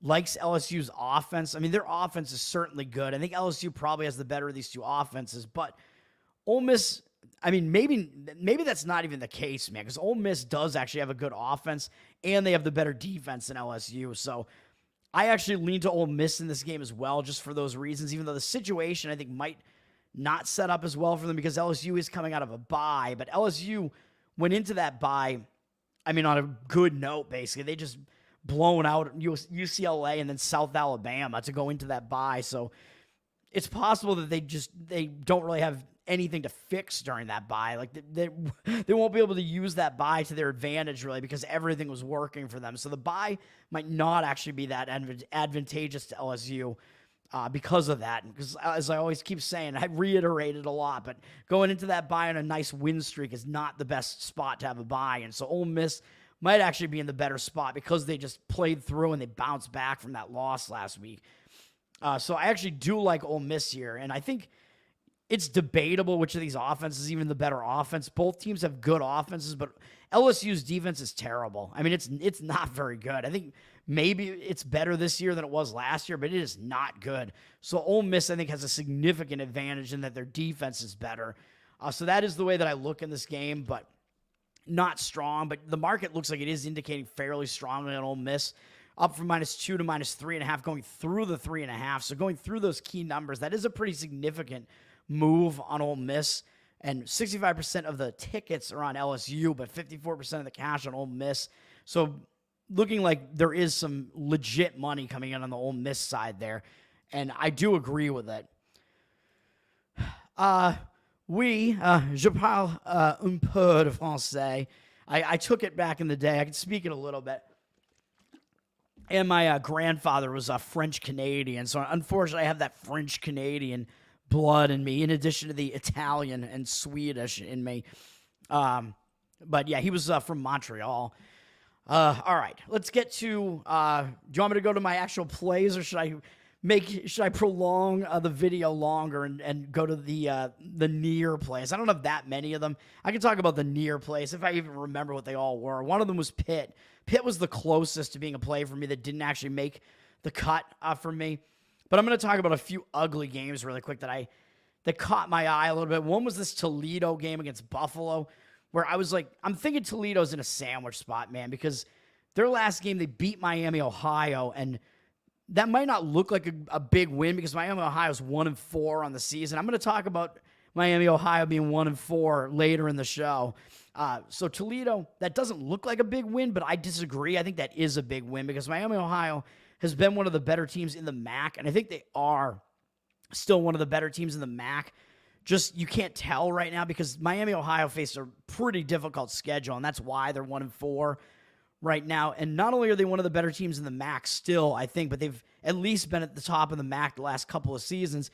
likes LSU's offense. I mean, their offense is certainly good. I think LSU probably has the better of these two offenses, but Ole Miss, I mean, maybe that's not even the case, man, because Ole Miss does actually have a good offense, and they have the better defense than LSU. So I actually lean to Ole Miss in this game as well, just for those reasons, even though the situation, I think, might not set up as well for them because LSU is coming out of a bye, but LSU went into that bye, I mean, on a good note, basically. They just blown out UCLA and then South Alabama to go into that bye. So it's possible that they don't really have anything to fix during that bye. Like they won't be able to use that bye to their advantage, really, because everything was working for them. So the bye might not actually be that advantageous to LSU. Because of that, because as I always keep saying, I reiterate it a lot, but going into that bye on a nice win streak is not the best spot to have a bye, and so Ole Miss might actually be in the better spot because they just played through and they bounced back from that loss last week. So I actually do like Ole Miss here, and I think it's debatable which of these offenses is even the better offense. Both teams have good offenses, but LSU's defense is terrible. I mean, it's not very good. I think maybe it's better this year than it was last year, but it is not good. So Ole Miss, I think, has a significant advantage in that their defense is better. So that is the way that I look in this game, but not strong. But the market looks like it is indicating fairly strongly on Ole Miss, up from -2 to -3.5, going through the 3.5. So going through those key numbers, that is a pretty significant move on Ole Miss. And 65% of the tickets are on LSU, but 54% of the cash on Ole Miss. So looking like there is some legit money coming in on the Ole Miss side there. And I do agree with it. Je parle un peu de français. I took it back in the day. I can speak it a little bit. And my grandfather was a French-Canadian, so unfortunately I have that French-Canadian blood in me, in addition to the Italian and Swedish in me. But yeah, he was from Montreal. All right, let's get to, do you want me to go to my actual plays, or should I prolong the video longer and go to the near plays? I don't have that many of them. I can talk about the near plays if I even remember what they all were. One of them was Pitt. Pitt was the closest to being a play for me that didn't actually make the cut for me. But I'm going to talk about a few ugly games really quick that caught my eye a little bit. One was this Toledo game against Buffalo, where I was like, I'm thinking Toledo's in a sandwich spot, man, because their last game, they beat Miami, Ohio, and that might not look like a big win because Miami, Ohio is 1-4 on the season. I'm going to talk about Miami, Ohio being 1-4 later in the show. So Toledo, that doesn't look like a big win, but I disagree. I think that is a big win because Miami, Ohio has been one of the better teams in the MAC, and I think they are still one of the better teams in the MAC. Just, you can't tell right now because Miami, Ohio faced a pretty difficult schedule, and that's why they're 1-4 right now. And not only are they one of the better teams in the MAC still, I think, but they've at least been at the top of the MAC the last couple of seasons.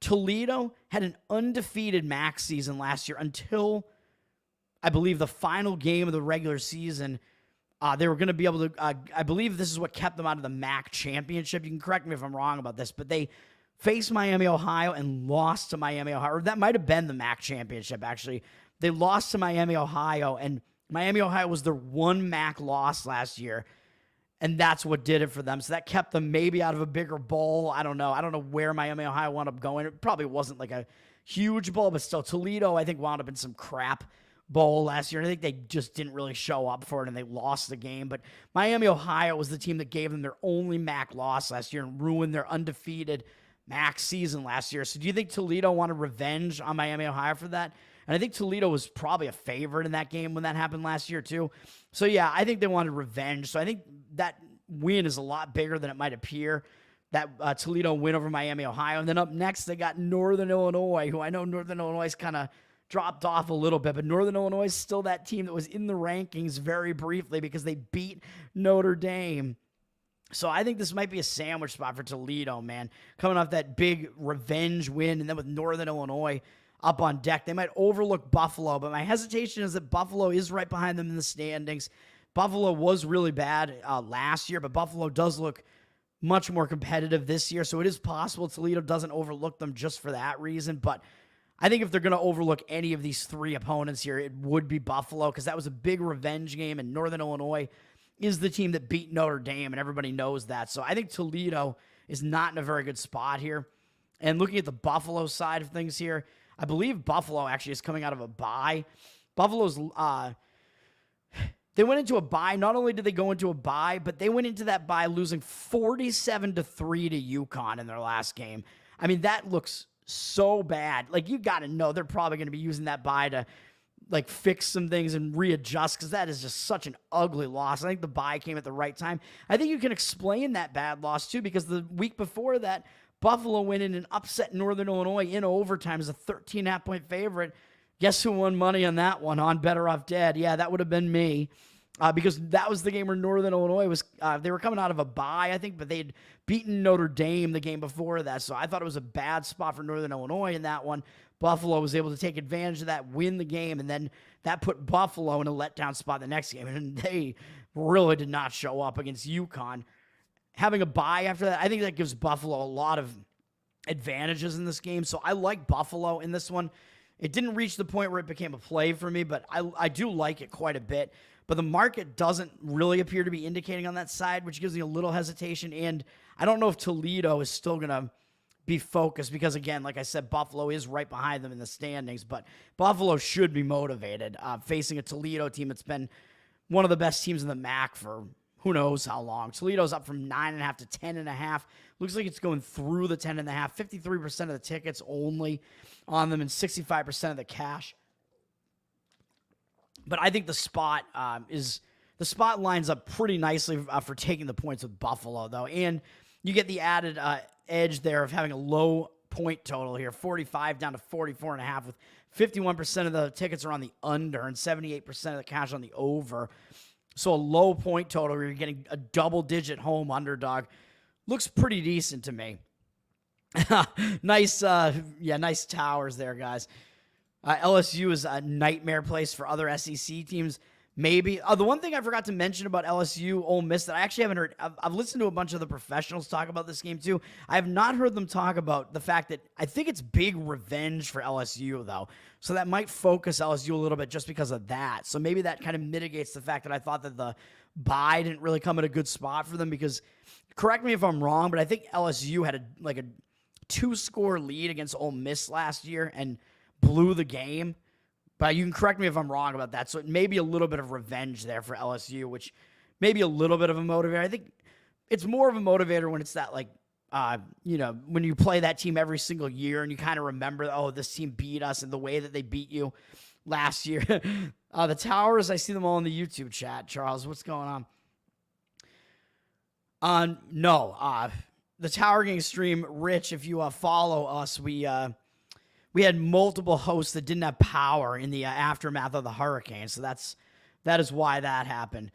Toledo had an undefeated MAC season last year until, I believe, the final game of the regular season. They were going to be able to, I believe this is what kept them out of the MAC championship. You can correct me if I'm wrong about this, but they faced Miami, Ohio and lost to Miami, Ohio. Or that might have been the MAC championship, actually. They lost to Miami, Ohio, and Miami, Ohio was their one MAC loss last year. And that's what did it for them. So that kept them maybe out of a bigger bowl. I don't know. I don't know where Miami, Ohio wound up going. It probably wasn't like a huge bowl, but still Toledo, I think, wound up in some crap bowl last year. And I think they just didn't really show up for it and they lost the game. But Miami, Ohio was the team that gave them their only MAC loss last year and ruined their undefeated MAC season last year. So do you think Toledo wanted revenge on Miami, Ohio for that? And I think Toledo was probably a favorite in that game when that happened last year too. So yeah, I think they wanted revenge. So I think that win is a lot bigger than it might appear. That Toledo win over Miami, Ohio. And then up next, they got Northern Illinois, who I know Northern Illinois kind of dropped off a little bit, but Northern Illinois is still that team that was in the rankings very briefly because they beat Notre Dame. So I think this might be a sandwich spot for Toledo, man. Coming off that big revenge win, and then with Northern Illinois up on deck, they might overlook Buffalo, but my hesitation is that Buffalo is right behind them in the standings. Buffalo was really bad last year, but Buffalo does look much more competitive this year, so it is possible Toledo doesn't overlook them just for that reason, but I think if they're going to overlook any of these three opponents here, it would be Buffalo, because that was a big revenge game, and Northern Illinois is the team that beat Notre Dame, and everybody knows that. So I think Toledo is not in a very good spot here. And looking at the Buffalo side of things here, I believe Buffalo actually is coming out of a bye. Buffalo's, they went into a bye. Not only did they go into a bye, but they went into that bye losing 47-3 to UConn in their last game. I mean, that looks so bad. Like, you got to know they're probably going to be using that bye to like fix some things and readjust, because that is just such an ugly loss. I think the bye came at the right time. I think you can explain that bad loss too, because the week before that, Buffalo went in and upset Northern Illinois in overtime as a 13.5-point favorite. Guess who won money on that one? On Better Off Dead. Yeah, that would have been me. Because that was the game where Northern Illinois was, they were coming out of a bye, I think, but they'd beaten Notre Dame the game before that. So I thought it was a bad spot for Northern Illinois in that one. Buffalo was able to take advantage of that, win the game, and then that put Buffalo in a letdown spot the next game. And they really did not show up against UConn. Having a bye after that, I think that gives Buffalo a lot of advantages in this game. So I like Buffalo in this one. It didn't reach the point where it became a play for me, but I do like it quite a bit. But the market doesn't really appear to be indicating on that side, which gives me a little hesitation. And I don't know if Toledo is still going to be focused because, again, like I said, Buffalo is right behind them in the standings. But Buffalo should be motivated facing a Toledo team that's been one of the best teams in the MAC for who knows how long. Toledo's up from 9.5 to 10.5. Looks like it's going through the 10.5. 53% of the tickets only on them and 65% of the cash. But I think the spot lines up pretty nicely for taking the points with Buffalo, though. And you get the added edge there of having a low point total here, 45 down to 44.5, with 51% of the tickets are on the under and 78% of the cash on the over. So a low point total where you're getting a double-digit home underdog looks pretty decent to me. Nice towers there, guys. LSU is a nightmare place for other SEC teams. Maybe. The one thing I forgot to mention about LSU, Ole Miss, that I actually haven't heard, I've listened to a bunch of the professionals talk about this game too. I have not heard them talk about the fact that I think it's big revenge for LSU, though. So that might focus LSU a little bit just because of that. So maybe that kind of mitigates the fact that I thought that the bye didn't really come at a good spot for them, because, correct me if I'm wrong, but I think LSU had a 2-score lead against Ole Miss last year and blew the game. But you can correct me if I'm wrong about that. So it may be a little bit of revenge there for LSU, which may be a little bit of a motivator. I think it's more of a motivator when it's that, like, when you play that team every single year and you kind of remember, oh, this team beat us and the way that they beat you last year. The Towers, I see them all in the YouTube chat. Charles, what's going on? No. The Tower Gang stream, Rich, if you follow us, we had multiple hosts that didn't have power in the aftermath of the hurricane. So that is why that happened.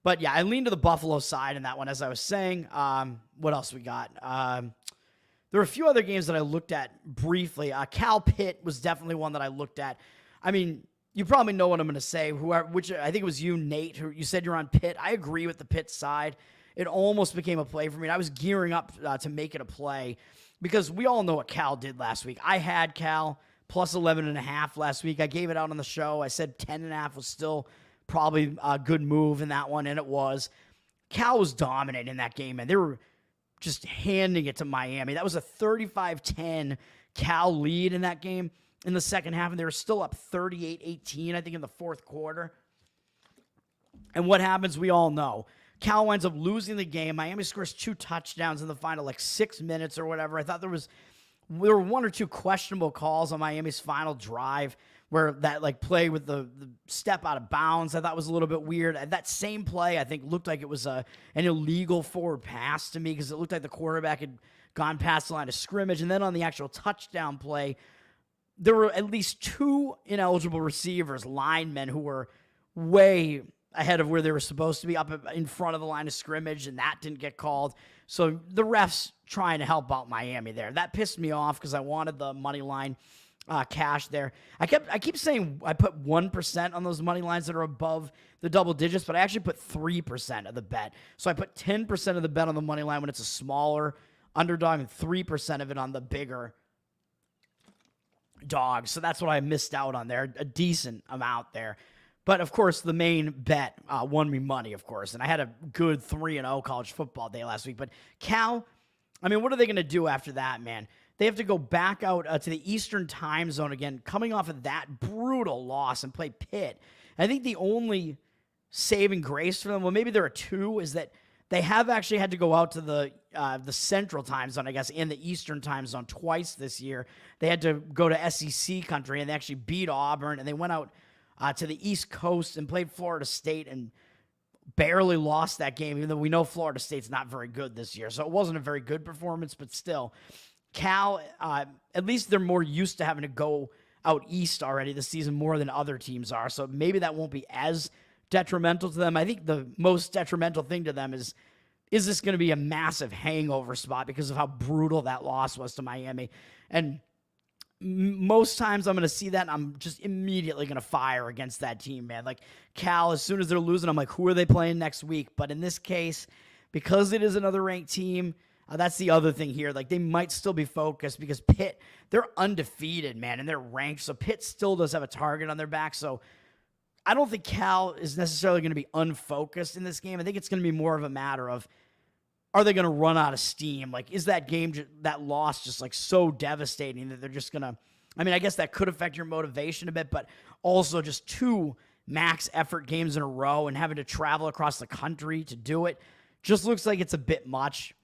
But yeah, I lean to the Buffalo side in that one, as I was saying. What else we got? There were a few other games that I looked at briefly. Cal Pitt was definitely one that I looked at. I mean, you probably know what I'm going to say. Which I think it was you, Nate, who you said you're on Pitt. I agree with the Pitt side. It almost became a play for me. I was gearing up to make it a play, because we all know what Cal did last week. I had Cal plus 11.5 last week. I gave it out on the show. I said 10.5 was still probably a good move in that one, and it was. Cal was dominating that game, and they were just handing it to Miami. That was a 35-10 Cal lead in that game in the second half, and they were still up 38-18, I think, in the fourth quarter. And what happens, we all know. Cal winds up losing the game. Miami scores 2 touchdowns in the final, 6 minutes or whatever. I thought there were 1 or 2 questionable calls on Miami's final drive where that play with the step out of bounds I thought was a little bit weird. That same play I think looked like it was an illegal forward pass to me because it looked like the quarterback had gone past the line of scrimmage. And then on the actual touchdown play, there were at least 2 ineligible receivers, linemen, who were way ahead of where they were supposed to be, up in front of the line of scrimmage, and that didn't get called. So the refs trying to help out Miami there. That pissed me off because I wanted the money line cash there. I keep saying I put 1% on those money lines that are above the double digits, but I actually put 3% of the bet. So I put 10% of the bet on the money line when it's a smaller underdog and 3% of it on the bigger dog. So that's what I missed out on there, a decent amount there. But, of course, the main bet won me money, of course. And I had a good 3-0 college football day last week. But Cal, I mean, what are they going to do after that, man? They have to go back out to the Eastern time zone again, coming off of that brutal loss, and play Pitt. And I think the only saving grace for them, well, maybe there are 2, is that they have actually had to go out to the Central time zone, I guess, and the Eastern time zone twice this year. They had to go to SEC country, and they actually beat Auburn, and they went out to the East Coast and played Florida State and barely lost that game, even though we know Florida State's not very good this year. So it wasn't a very good performance, but still. Cal, at least they're more used to having to go out east already this season more than other teams are. So maybe that won't be as detrimental to them. I think the most detrimental thing to them is this going to be a massive hangover spot because of how brutal that loss was to Miami? And most times I'm going to see that, and I'm just immediately going to fire against that team, man. Cal, as soon as they're losing, I'm like, who are they playing next week? But in this case, because it is another ranked team, that's the other thing here. They might still be focused because Pitt, they're undefeated, man, and they're ranked. So Pitt still does have a target on their back. So I don't think Cal is necessarily going to be unfocused in this game. I think it's going to be more of a matter of, are they going to run out of steam? Is that game, that loss just so devastating that they're just going to, I mean, I guess that could affect your motivation a bit, but also just 2 max effort games in a row and having to travel across the country to do it just looks like it's a bit much.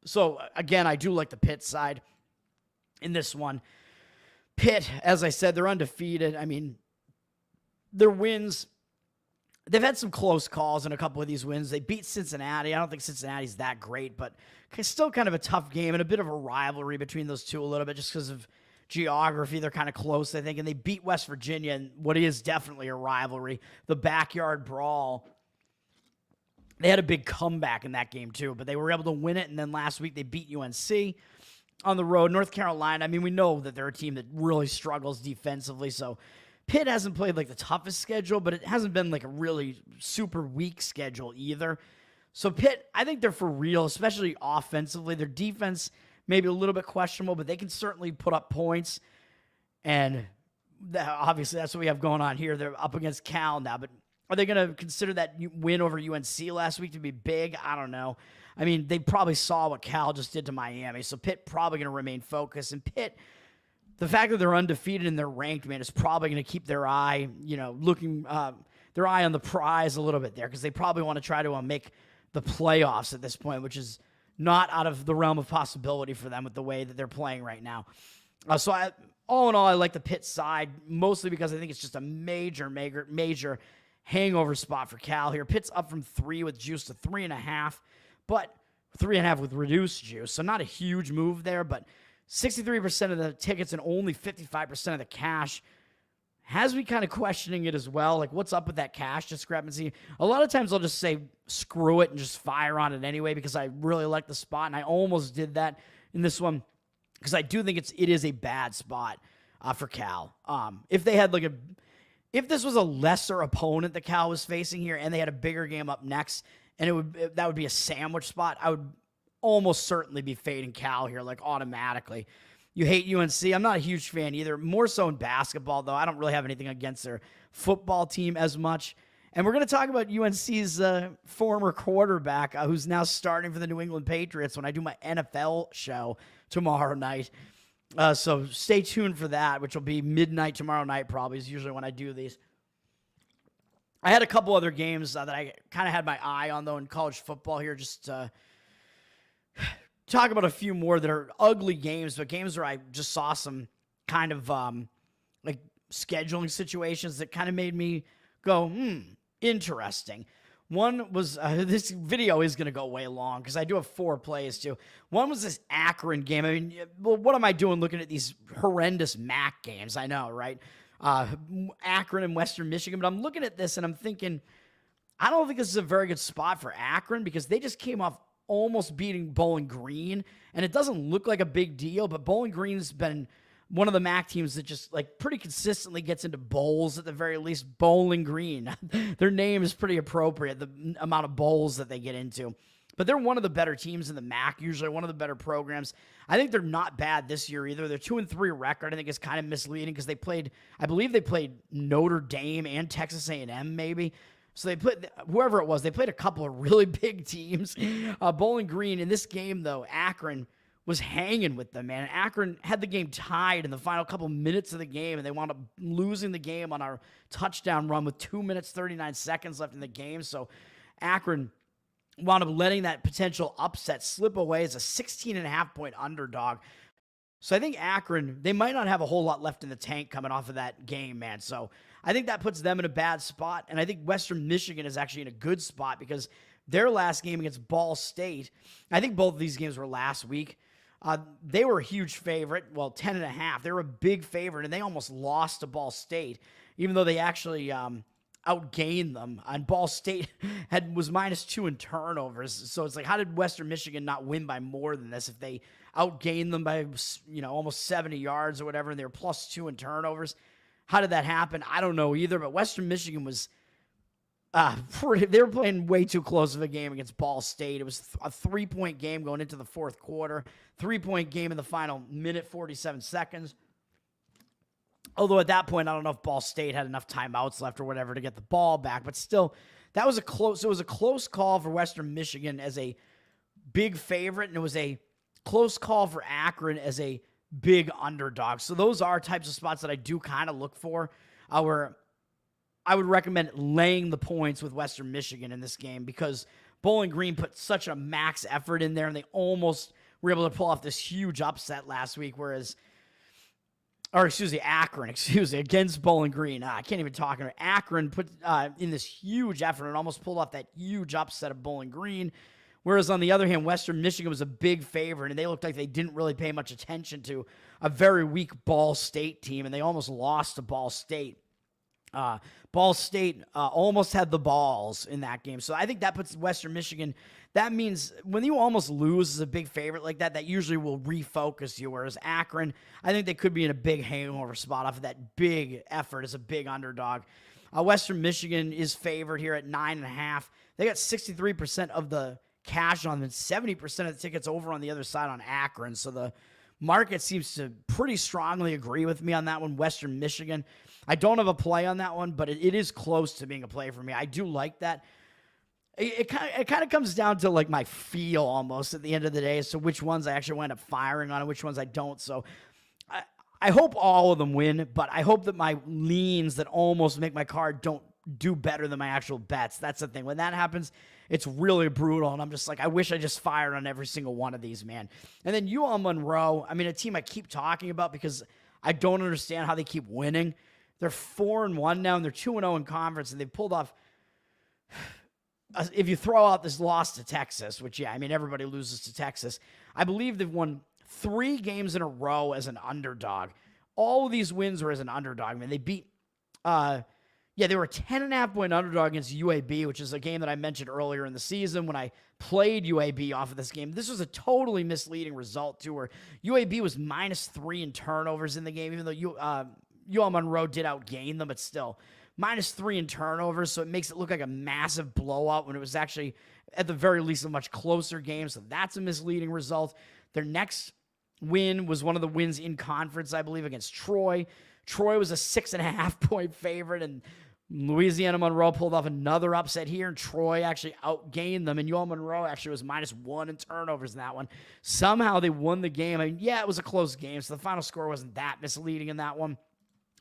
So again, I do like the Pitt side in this one. Pitt, as I said, they're undefeated. I mean, their wins, they've had some close calls in a couple of these wins. They beat Cincinnati. I don't think Cincinnati's that great, but it's still kind of a tough game and a bit of a rivalry between those two a little bit just because of geography. They're kind of close, I think, and they beat West Virginia in what is definitely a rivalry, the backyard brawl. They had a big comeback in that game too, but they were able to win it, and then last week they beat UNC on the road. North Carolina, I mean, we know that they're a team that really struggles defensively, so Pitt hasn't played the toughest schedule, but it hasn't been a really super weak schedule either. So Pitt, I think they're for real, especially offensively. Their defense maybe a little bit questionable, but they can certainly put up points. And obviously that's what we have going on here. They're up against Cal now, but are they going to consider that win over UNC last week to be big? I don't know. I mean, they probably saw what Cal just did to Miami, so Pitt probably going to remain focused. And Pitt, the fact that they're undefeated and they're ranked, man, is probably going to keep their eye, looking their eye on the prize a little bit there because they probably want to try to make the playoffs at this point, which is not out of the realm of possibility for them with the way that they're playing right now. All in all, I like the Pitt side, mostly because I think it's just a major hangover spot for Cal here. Pitt's up from 3 with juice to 3.5, but 3.5 with reduced juice, so not a huge move there, but 63% of the tickets and only 55% of the cash has me kind of questioning it as well. What's up with that cash discrepancy? A lot of times I'll just say screw it and just fire on it anyway because I really like the spot, and I almost did that in this one because I do think it is a bad spot for Cal. If they had if this was a lesser opponent that Cal was facing here and they had a bigger game up next and that would be a sandwich spot, I would almost certainly be fading Cal here automatically. You hate UNC. I'm not a huge fan either. More so in basketball, though. I don't really have anything against their football team as much. And we're going to talk about UNC's former quarterback who's now starting for the New England Patriots when I do my NFL show tomorrow night. So stay tuned for that, which will be midnight tomorrow night probably is usually when I do these. I had a couple other games that I kind of had my eye on, though, in college football here. Just talk about a few more that are ugly games, but games where I just saw some kind of like scheduling situations that kind of made me go, interesting. One was, this video is going to go way long because I do have 4 plays too. One was this Akron game. I mean, well, what am I doing looking at these horrendous MAC games? I know, right? Akron and Western Michigan. But I'm looking at this and I'm thinking, I don't think this is a very good spot for Akron because they just came off almost beating Bowling Green. And it doesn't look like a big deal, but Bowling Green's been one of the MAC teams that just like pretty consistently gets into bowls at the very least. Bowling Green. Their name is pretty appropriate, the amount of bowls that they get into. But they're one of the better teams in the MAC, usually one of the better programs. I think they're not bad this year either. Their 2-3 record, I think, is kind of misleading because I believe they played Notre Dame and Texas A&M maybe. So they played, whoever it was, they played a couple of really big teams. Bowling Green, in this game though, Akron was hanging with them, man. Akron had the game tied in the final couple minutes of the game, and they wound up losing the game on our touchdown run with 2 minutes, 39 seconds left in the game. So Akron wound up letting that potential upset slip away as a 16.5-point underdog. So I think Akron, they might not have a whole lot left in the tank coming off of that game, man. So I think that puts them in a bad spot, and I think Western Michigan is actually in a good spot because their last game against Ball State, I think both of these games were last week. They were a huge favorite, 10.5. They were a big favorite, and they almost lost to Ball State, even though they actually outgained them. And Ball State was -2 in turnovers. So it's like, how did Western Michigan not win by more than this if they outgained them by almost 70 yards or whatever, and they were +2 in turnovers? How did that happen? I don't know either, but Western Michigan was they were playing way too close of a game against Ball State. It was a 3-point game going into the fourth quarter, 3-point game in the final minute, 47 seconds. Although at that point, I don't know if Ball State had enough timeouts left or whatever to get the ball back, but still, it was a close call for Western Michigan as a big favorite, and it was a close call for Akron as a big underdog. So those are types of spots that I do kind of look for, where I would recommend laying the points with Western Michigan in this game because Bowling Green put such a max effort in there, and they almost were able to pull off this huge upset last week, Akron, against Bowling Green. I can't even talk about it. Akron put in this huge effort and almost pulled off that huge upset of Bowling Green. Whereas on the other hand, Western Michigan was a big favorite, and they looked like they didn't really pay much attention to a very weak Ball State team, and they almost lost to Ball State. Ball State almost had the balls in that game. So I think that puts Western Michigan, that means when you almost lose as a big favorite like that, that usually will refocus you. Whereas Akron, I think they could be in a big hangover spot off of that big effort as a big underdog. Western Michigan is favored here at 9.5. They got 63% of the cash on them, and 70% of the tickets over on the other side on Akron. So the market seems to pretty strongly agree with me on that one, Western Michigan. I don't have a play on that one, but it is close to being a play for me. I do like that. It kind of comes down to like my feel almost at the end of the day as to which ones I actually wind up firing on and which ones I don't. So I hope all of them win, but I hope that my leans that almost make my card don't do better than my actual bets. That's the thing. When that happens, it's really brutal, and I'm just like, I wish I just fired on every single one of these, man. And then UL Monroe, I mean, a team I keep talking about because I don't understand how they keep winning. They're 4-1 now, and they're 2-0 in conference, and they've pulled off, if you throw out this loss to Texas, which, yeah, I mean, everybody loses to Texas, I believe they've won 3 games in a row as an underdog. All of these wins were as an underdog. I mean, they beat, they were a 10.5-point underdog against UAB, which is a game that I mentioned earlier in the season when I played UAB off of this game. This was a totally misleading result, too, where UAB was -3 in turnovers in the game, even though UL Monroe did outgain them, but still, -3 in turnovers, so it makes it look like a massive blowout when it was actually, at the very least, a much closer game, so that's a misleading result. Their next win was one of the wins in conference, I believe, against Troy. Troy was a 6.5-point favorite, and Louisiana Monroe pulled off another upset here, and Troy actually outgained them, and UL Monroe actually was -1 in turnovers in that one. Somehow they won the game. I mean, yeah, it was a close game, so the final score wasn't that misleading in that one.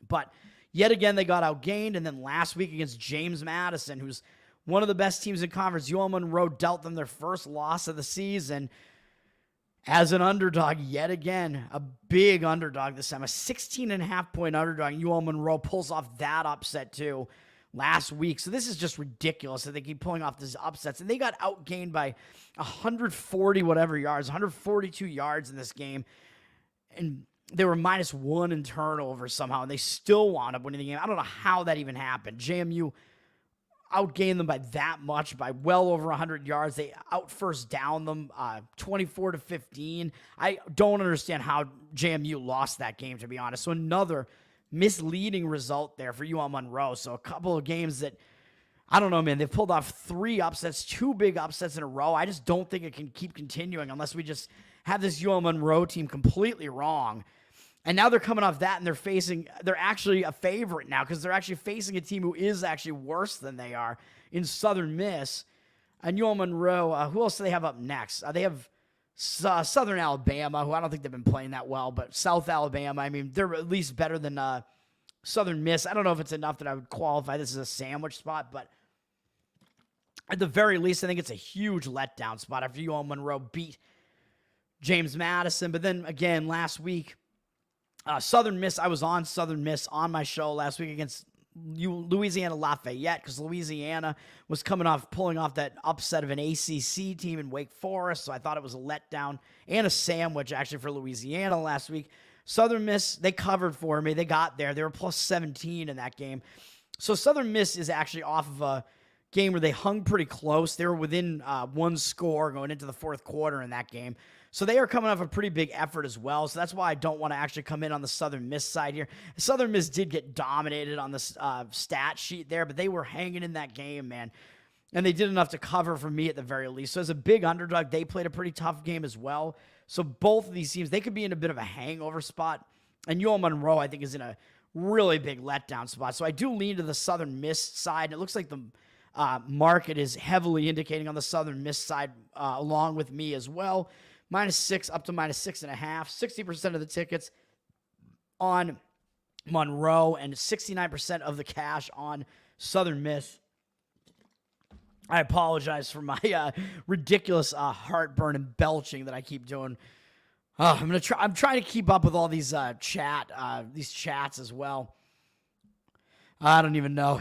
But yet again, they got outgained, and then last week against James Madison, who's one of the best teams in conference, UL Monroe dealt them their first loss of the season as an underdog yet again, a big underdog this time, a 16.5-point underdog. UL Monroe pulls off that upset too last week. So this is just ridiculous that they keep pulling off these upsets. And they got outgained by 140 whatever yards, 142 yards in this game. And they were -1 in turnovers somehow, and they still wound up winning the game. I don't know how that even happened. JMU outgained them by that much, by well over 100 yards. They out first down them 24-15. I don't understand how JMU lost that game, to be honest. So another misleading result there for UL Monroe. So a couple of games that, I don't know, man, they've pulled off 3 upsets, 2 big upsets in a row. I just don't think it can keep continuing unless we just have this UL Monroe team completely wrong. And now they're coming off that, and they're actually a favorite now because they're actually facing a team who is actually worse than they are in Southern Miss. And UL Monroe, who else do they have up next? They have Southern Alabama, who I don't think they've been playing that well, but South Alabama, I mean, they're at least better than Southern Miss. I don't know if it's enough that I would qualify this as a sandwich spot, but at the very least, I think it's a huge letdown spot after UL Monroe beat James Madison. But then again, last week, Southern Miss, I was on Southern Miss on my show last week against Louisiana Lafayette because Louisiana was pulling off that upset of an ACC team in Wake Forest, so I thought it was a letdown and a sandwich actually for Louisiana last week. Southern Miss, they covered for me. They got there. They were +17 in that game. So Southern Miss is actually off of a game where they hung pretty close. They were within 1 score going into the fourth quarter in that game. So they are coming off a pretty big effort as well. So that's why I don't want to actually come in on the Southern Miss side here. Southern Miss did get dominated on the stat sheet there, but they were hanging in that game, man. And they did enough to cover for me at the very least. So as a big underdog, they played a pretty tough game as well. So both of these teams, they could be in a bit of a hangover spot. And UL Monroe, I think, is in a really big letdown spot. So I do lean to the Southern Miss side. And it looks like the market is heavily indicating on the Southern Miss side along with me as well. -6 up to -6.5. 60% of the tickets on Monroe and 69% of the cash on Southern Miss. I apologize for my ridiculous heartburn and belching that I keep doing. I'm trying to keep up with all these chats as well. I don't even know.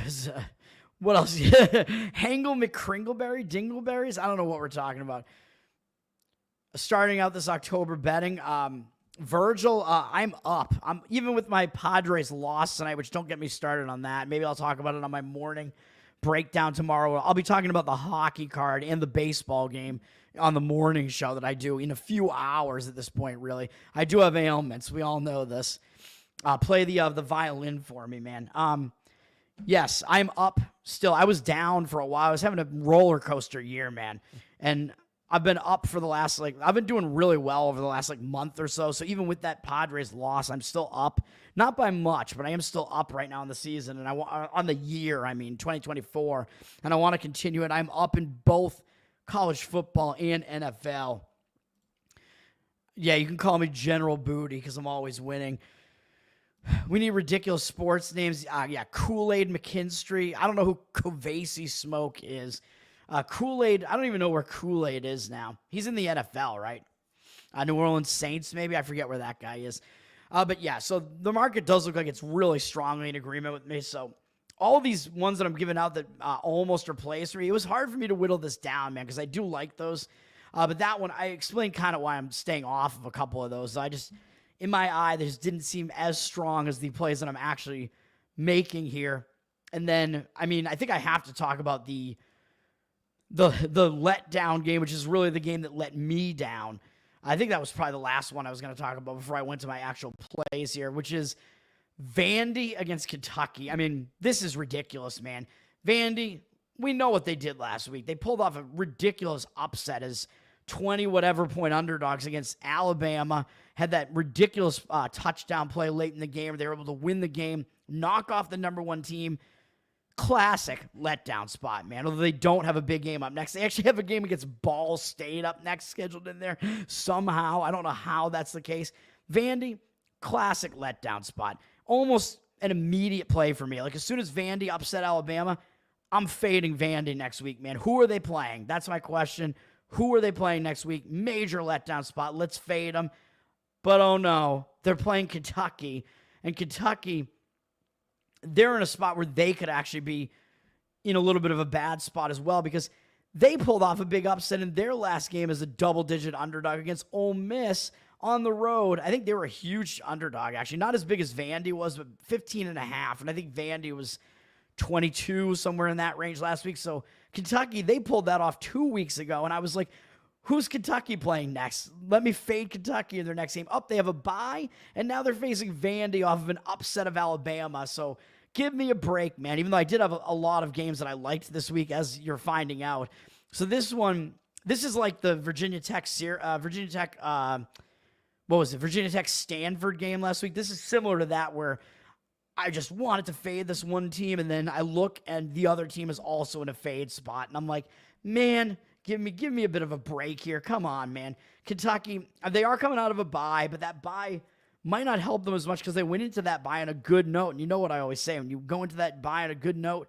What else? Hangle McCringleberry, Dingleberries? I don't know what we're talking about. Starting out this October betting, Virgil, I'm up. I'm even with my Padres loss tonight, which don't get me started on that. Maybe I'll talk about it on my morning breakdown tomorrow. I'll be talking about the hockey card and the baseball game on the morning show that I do in a few hours at this point, really. I do have ailments. We all know this. Play the violin for me, man. Yes, I'm up still. I was down for a while. I was having a roller coaster year, man. And I've been up for the last, I've been doing really well over the last, month or so. So even with that Padres loss, I'm still up. Not by much, but I am still up right now in the season. And on the year, 2024. And I want to continue it. I'm up in both college football and NFL. Yeah, you can call me General Booty because I'm always winning. We need ridiculous sports names. Kool-Aid McKinstry. I don't know who Kovasi Smoke is. Kool-Aid, I don't even know where Kool-Aid is now. He's in the NFL, right? New Orleans Saints, maybe. I forget where that guy is. But yeah, so the market does look like it's really strongly in agreement with me. So all of these ones that I'm giving out that almost replaced me, it was hard for me to whittle this down, man, because I do like those. But that one, I explained kind of why I'm staying off of a couple of those. I just, in my eye, they just didn't seem as strong as the plays that I'm actually making here. And then, I think I have to talk about the letdown game, which is really the game that let me down. I think that was probably the last one I was going to talk about before I went to my actual plays here, which is Vandy against Kentucky. This is ridiculous, man. Vandy, we know what they did last week. They pulled off a ridiculous upset as 20-whatever point underdogs against Alabama, had that ridiculous touchdown play late in the game. They were able to win the game, knock off the number 1 team, classic letdown spot, man. Although they don't have a big game up next. They actually have a game against Ball State up next scheduled in there somehow. I don't know how that's the case. Vandy, classic letdown spot. Almost an immediate play for me. Like, as soon as Vandy upset Alabama, I'm fading Vandy next week, man. Who are they playing? That's my question. Who are they playing next week? Major letdown spot. Let's fade them. But oh no, they're playing Kentucky. And Kentucky, they're in a spot where they could actually be in a little bit of a bad spot as well, because they pulled off a big upset in their last game as a double-digit underdog against Ole Miss on the road. I think they were a huge underdog, actually. Not as big as Vandy was, but 15.5. And I think Vandy was 22, somewhere in that range last week. So Kentucky, they pulled that off 2 weeks ago. And I was like, who's Kentucky playing next? Let me fade Kentucky in their next game. They have a bye, and now they're facing Vandy off of an upset of Alabama. So give me a break, man, even though I did have a lot of games that I liked this week, as you're finding out. So this is like the Virginia Tech Stanford game last week. This is similar to that, where I just wanted to fade this one team, and then I look and the other team is also in a fade spot, and I'm like, man, give me a bit of a break here. Come on, man. Kentucky, they are coming out of a bye, but that bye might not help them as much because they went into that bye on a good note. And you know what I always say, when you go into that bye on a good note,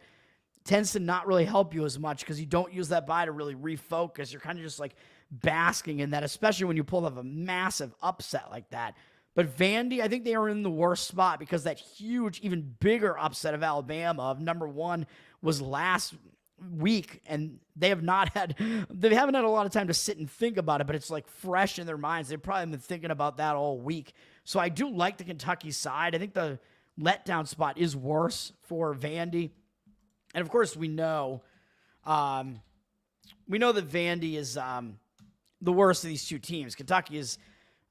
it tends to not really help you as much because you don't use that bye to really refocus. You're kind of just like basking in that, especially when you pull off a massive upset like that. But Vandy, I think they are in the worst spot because that huge, even bigger upset of Alabama of number 1 was last week, and they haven't had a lot of time to sit and think about it, but it's like fresh in their minds. They've probably been thinking about that all week. So I do like the Kentucky side. I think the letdown spot is worse for Vandy. And of course we know that Vandy is the worst of these two teams. Kentucky is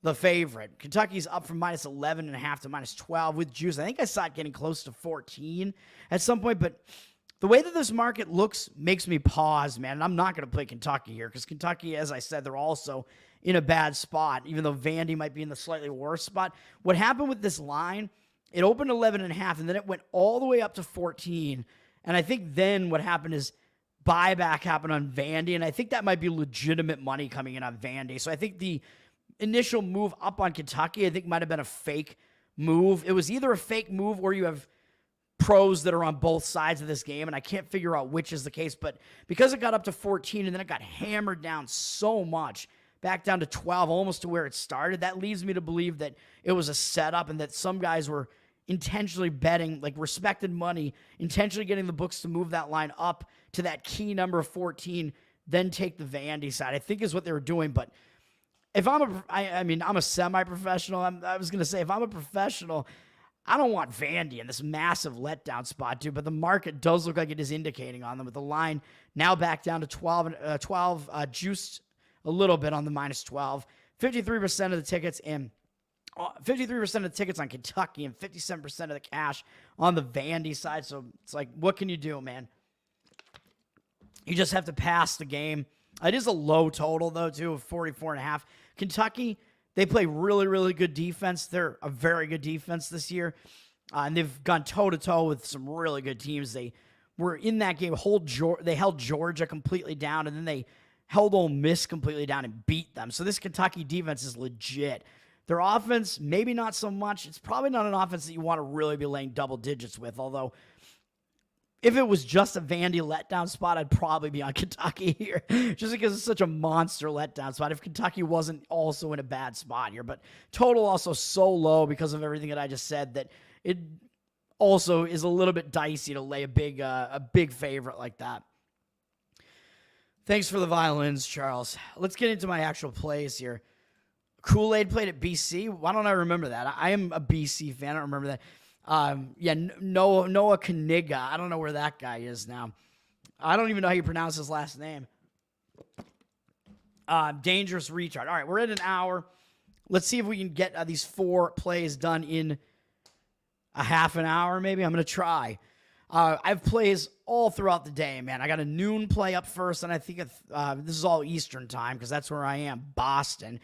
the favorite. Kentucky's up from minus 11.5 to minus 12 with juice. I think I saw it getting close to 14 at some point, but the way that this market looks makes me pause, man. And I'm not going to play Kentucky here because Kentucky, as I said, they're also in a bad spot, even though Vandy might be in the slightly worse spot. What happened with this line, it opened 11.5, and then it went all the way up to 14. And I think then what happened is buyback happened on Vandy, and I think that might be legitimate money coming in on Vandy. So I think the initial move up on Kentucky, I think, might have been a fake move. It was either a fake move or you have pros that are on both sides of this game, and I can't figure out which is the case, but because it got up to 14 and then it got hammered down so much, back down to 12, almost to where it started, that leads me to believe that it was a setup and that some guys were intentionally betting, like respected money, intentionally getting the books to move that line up to that key number of 14, then take the Vandy side, I think is what they were doing. But if I'm a semi-professional, I was going to say, if I'm a professional, I don't want Vandy in this massive letdown spot, dude, but the market does look like it is indicating on them, with the line now back down to 12, juiced a little bit on the minus 12. 53% of the tickets in 53% of the tickets on Kentucky and 57% of the cash on the Vandy side. So it's like, what can you do, man? You just have to pass the game. It is a low total, though, too, of 44.5. Kentucky, they play really, really good defense. They're a very good defense this year. And they've gone toe-to-toe with some really good teams. They were in that game. They held Georgia completely down, and then they held Ole Miss completely down and beat them. So this Kentucky defense is legit. Their offense, maybe not so much. It's probably not an offense that you want to really be laying double digits with, although if it was just a Vandy letdown spot, I'd probably be on Kentucky here just because it's such a monster letdown spot if Kentucky wasn't also in a bad spot here. But total also so low because of everything that I just said that it also is a little bit dicey to lay a big favorite like that. Thanks for the violins, Charles. Let's get into my actual plays here. Kool-Aid played at BC. Why don't I remember that? I am a BC fan. I don't remember that. Noah Kaniga. I don't know where that guy is now. I don't even know how you pronounce his last name. Dangerous retard. All right, we're at an hour. Let's see if we can get these 4 plays done in a half an hour, maybe. I'm going to try. I have plays all throughout the day, man. I got a noon play up first, and I think this is all Eastern time because that's where I am, Boston.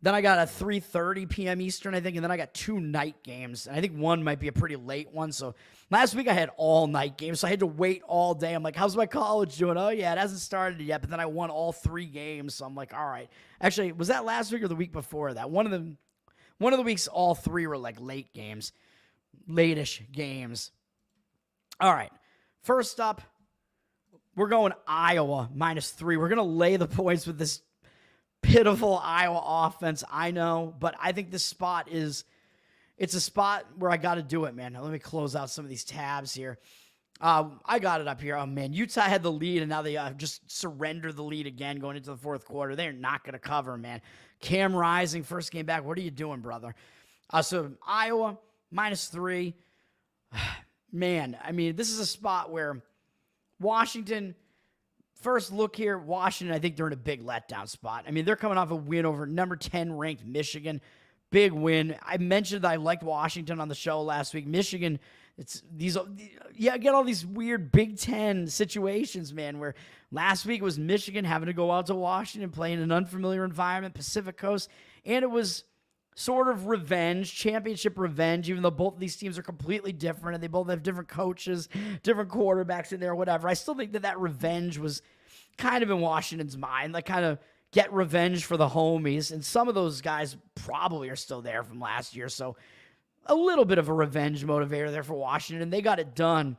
Then I got a 3:30 p.m. Eastern, I think, and then I got 2 night games. And I think one might be a pretty late one. So last week I had all night games, so I had to wait all day. I'm like, how's my college doing? Oh, yeah, it hasn't started yet. But then I won all 3 games, so I'm like, all right. Actually, was that last week or the week before that? One of the weeks, all 3 were like late games, late-ish games. All right, first up, we're going Iowa -3. We're going to lay the points with this pitiful Iowa offense, I know, but I think this spot it's a spot where I got to do it, man. Now, let me close out some of these tabs here. I got it up here. Oh, man, Utah had the lead, and now they just surrendered the lead again going into the fourth quarter. They're not going to cover, man. Cam Rising, first game back. What are you doing, brother? So Iowa, -3. Man, I mean, this is a spot where Washington... First look here, Washington, I think they're in a big letdown spot. I mean, they're coming off a win over number 10 ranked Michigan. Big win. I mentioned that I liked Washington on the show last week. Michigan, get all these weird Big Ten situations, man, where last week it was Michigan having to go out to Washington, play in an unfamiliar environment, Pacific Coast, and it was sort of revenge, championship revenge, even though both of these teams are completely different and they both have different coaches, different quarterbacks in there, whatever. I still think that revenge was kind of in Washington's mind, like kind of get revenge for the homies. And some of those guys probably are still there from last year. So a little bit of a revenge motivator there for Washington. They got it done.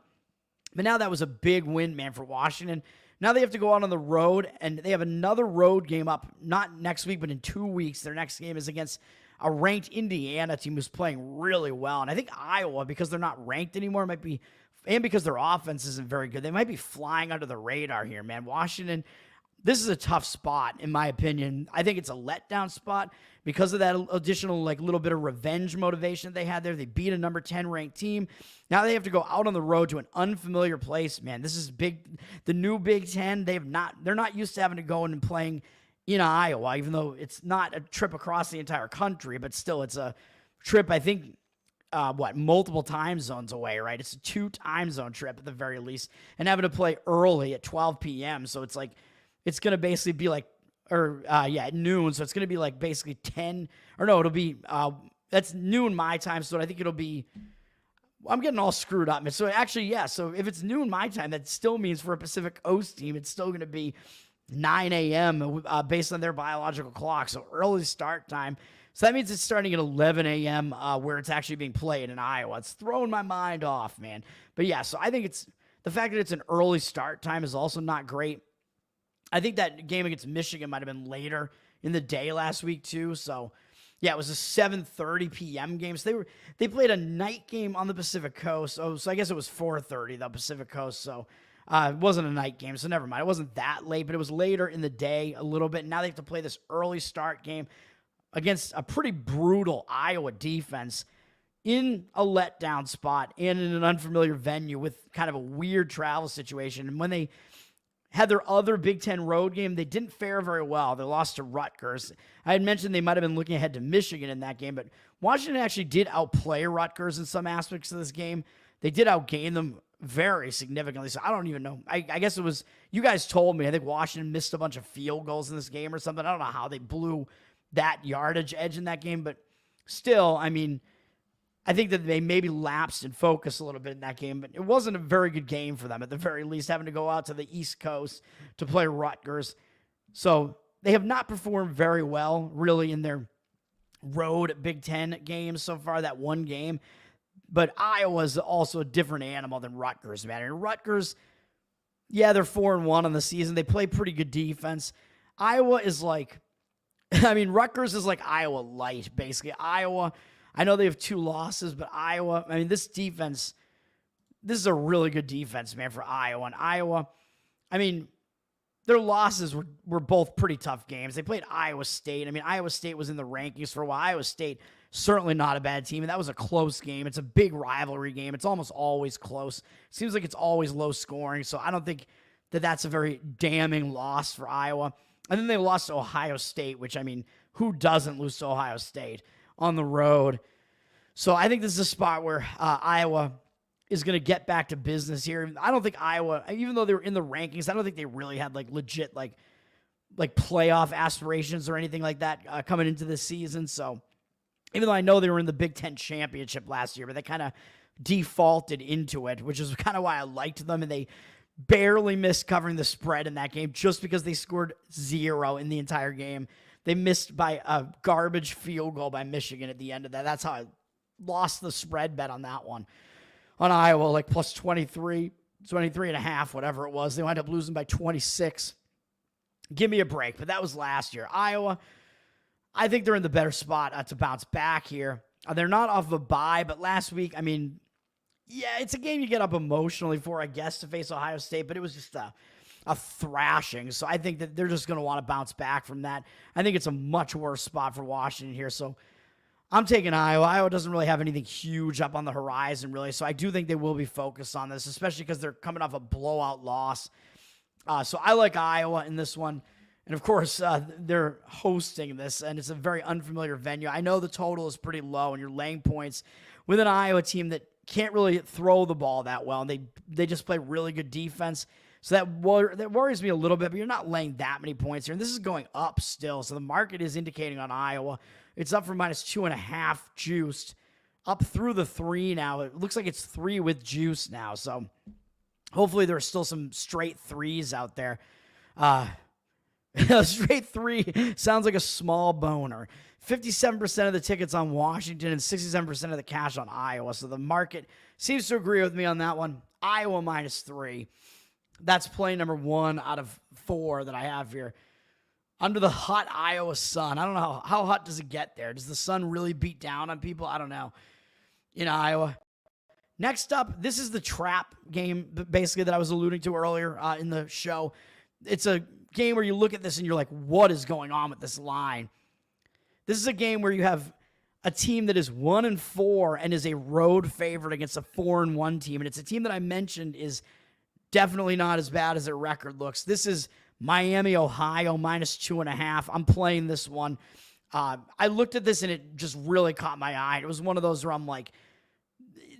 But now that was a big win, man, for Washington. Now they have to go out on the road, and they have another road game up, not next week, but in 2 weeks. Their next game is against a ranked Indiana team who's playing really well. And I think Iowa, because they're not ranked anymore, might be, and because their offense isn't very good, they might be flying under the radar here, man. Washington, this is a tough spot, in my opinion. I think it's a letdown spot because of that additional, like, little bit of revenge motivation they had there. They beat a number 10 ranked team. Now they have to go out on the road to an unfamiliar place, man. This is big. The new Big Ten, they're not used to having to go in and playing in Iowa, even though it's not a trip across the entire country, but still it's a trip, I think, multiple time zones away, right? It's a 2 time zone trip at the very least, and having to play early at 12 p.m. So it's like, it's going to basically be like, at noon. So it's going to be like basically 10, or no, it'll be, that's noon my time. So I think it'll be, I'm getting all screwed up. So actually, yeah. So if it's noon my time, that still means for a Pacific Coast team, it's still going to be 9 a.m. Based on their biological clock. So early start time. So that means it's starting at 11 a.m. Where it's actually being played in Iowa. It's throwing my mind off, man. But yeah, so I think it's the fact that it's an early start time is also not great. I think that game against Michigan might have been later in the day last week too. So yeah, it was a 7:30 p.m. game. So they played a night game on the Pacific Coast. Oh, so I guess it was 4:30 the Pacific Coast. So it wasn't a night game, so never mind. It wasn't that late, but it was later in the day a little bit. Now they have to play this early start game against a pretty brutal Iowa defense in a letdown spot and in an unfamiliar venue with kind of a weird travel situation. And when they had their other Big Ten road game, they didn't fare very well. They lost to Rutgers. I had mentioned they might have been looking ahead to Michigan in that game, but Washington actually did outplay Rutgers in some aspects of this game. They did outgain them very significantly. So I don't even know. I guess it was, you guys told me, I think Washington missed a bunch of field goals in this game or something. I don't know how they blew that yardage edge in that game, but still, I mean, I think that they maybe lapsed in focus a little bit in that game, but it wasn't a very good game for them at the very least, having to go out to the East Coast to play Rutgers. So they have not performed very well, really, in their road Big Ten games so far, that one game. But Iowa's also a different animal than Rutgers, man. And Rutgers, yeah, they're 4-1 on the season. They play pretty good defense. Iowa is like, I mean, Rutgers is like Iowa light, basically. Iowa, I know they have 2 losses, but Iowa, I mean, this defense, this is a really good defense, man, for Iowa. And Iowa, I mean, their losses were both pretty tough games. They played Iowa State. I mean, Iowa State was in the rankings for a while. Iowa State, certainly not a bad team, and that was a close game. It's a big rivalry game. It's almost always close. It seems like it's always low scoring, so I don't think that that's a very damning loss for Iowa. And then they lost to Ohio State, which, I mean, who doesn't lose to Ohio State on the road? So I think this is a spot where Iowa is going to get back to business here. I don't think Iowa, even though they were in the rankings, I don't think they really had like legit like like playoff aspirations or anything like that coming into this season. So even though I know they were in the Big Ten championship last year, but they kind of defaulted into it, which is kind of why I liked them. And they barely missed covering the spread in that game just because they scored 0 in the entire game. They missed by a garbage field goal by Michigan at the end of that. That's how I lost the spread bet on that one. On Iowa, like plus 23 and a half, whatever it was. They wound up losing by 26. Give me a break, but that was last year. Iowa, I think they're in the better spot to bounce back here. They're not off of a bye, but last week, I mean, yeah, it's a game you get up emotionally for, I guess, to face Ohio State, but it was just a thrashing. So I think that they're just going to want to bounce back from that. I think it's a much worse spot for Washington here. So I'm taking Iowa. Iowa doesn't really have anything huge up on the horizon, really. So I do think they will be focused on this, especially because they're coming off a blowout loss. So I like Iowa in this one. And, of course, they're hosting this, and it's a very unfamiliar venue. I know the total is pretty low, and you're laying points with an Iowa team that can't really throw the ball that well, and they just play really good defense. So that worries me a little bit, but you're not laying that many points here. And this is going up still, so the market is indicating on Iowa. It's up from minus 2.5 juiced, up through the 3 now. It looks like it's 3 with juice now, so hopefully there's still some straight 3s out there. Straight 3 sounds like a small boner. 57% of the tickets on Washington and 67% of the cash on Iowa. So the market seems to agree with me on that one. Iowa minus 3. That's play number 1 out of 4 that I have here. Under the hot Iowa sun. I don't know how hot does it get there. Does the sun really beat down on people? I don't know. In Iowa. Next up, this is the trap game, basically, that I was alluding to earlier in the show. It's a game where you look at this and you're like, what is going on with this line? This is a game where you have a team that is 1-4 and is a road favorite against a 4-1 team. And it's a team that I mentioned is definitely not as bad as their record looks. This is Miami, Ohio, minus 2.5. I'm playing this one. I looked at this and it just really caught my eye. It was one of those where I'm like,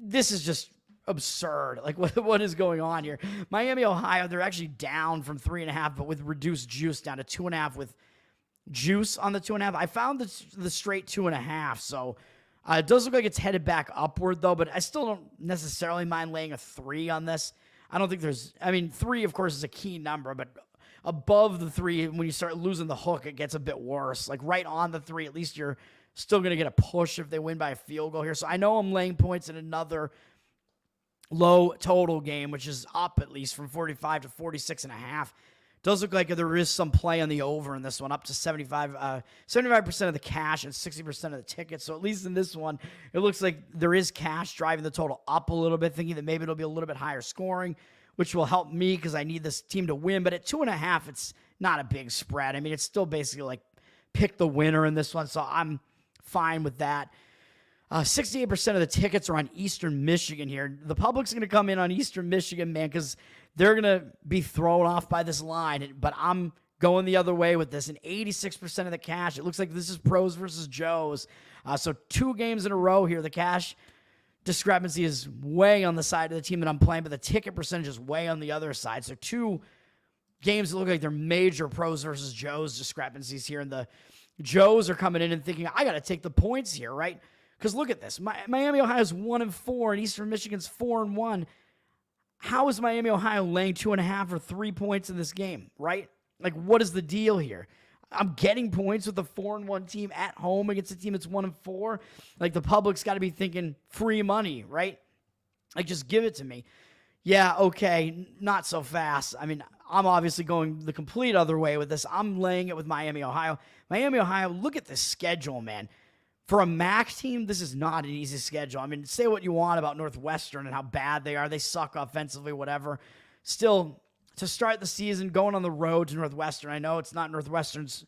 this is just absurd. Like, what is going on here? Miami, Ohio, they're actually down from 3.5, but with reduced juice down to 2.5 with juice on the 2.5. I found the straight 2.5, so it does look like it's headed back upward, though, but I still don't necessarily mind laying a 3 on this. I don't think there's, 3, of course, is a key number, but above the 3, when you start losing the hook, it gets a bit worse. Like, right on the 3, at least you're still going to get a push if they win by a field goal here. So I know I'm laying points in another low total game, which is up at least from 45 to 46.5. Does look like there is some play on the over in this one, up to 75% of the cash and 60% of the tickets. So at least in this one, it looks like there is cash driving the total up a little bit, thinking that maybe it'll be a little bit higher scoring, which will help me because I need this team to win. But at 2.5, it's not a big spread. I mean, it's still basically like pick the winner in this one, so I'm fine with that. 68% of the tickets are on Eastern Michigan here. The public's going to come in on Eastern Michigan, man, because they're going to be thrown off by this line. But I'm going the other way with this. And 86% of the cash, it looks like this is pros versus Joes. So 2 games in a row here. The cash discrepancy is way on the side of the team that I'm playing, but the ticket percentage is way on the other side. So 2 games that look like they're major pros versus Joes discrepancies here. And the Joes are coming in and thinking, I got to take the points here, right? Because look at this. Miami, Ohio's 1-4, and Eastern Michigan's 4-1. How is Miami, Ohio laying 2.5 or 3 points in this game, right? Like, what is the deal here? I'm getting points with a 4-1 team at home against a team that's 1-4. Like, the public's got to be thinking free money, right? Like, just give it to me. Yeah, okay, not so fast. I mean, I'm obviously going the complete other way with this. I'm laying it with Miami, Ohio. Miami, Ohio, look at this schedule, man. For a MAC team, this is not an easy schedule. I mean, say what you want about Northwestern and how bad they are. They suck offensively, whatever. Still, to start the season, going on the road to Northwestern, I know it's not Northwestern's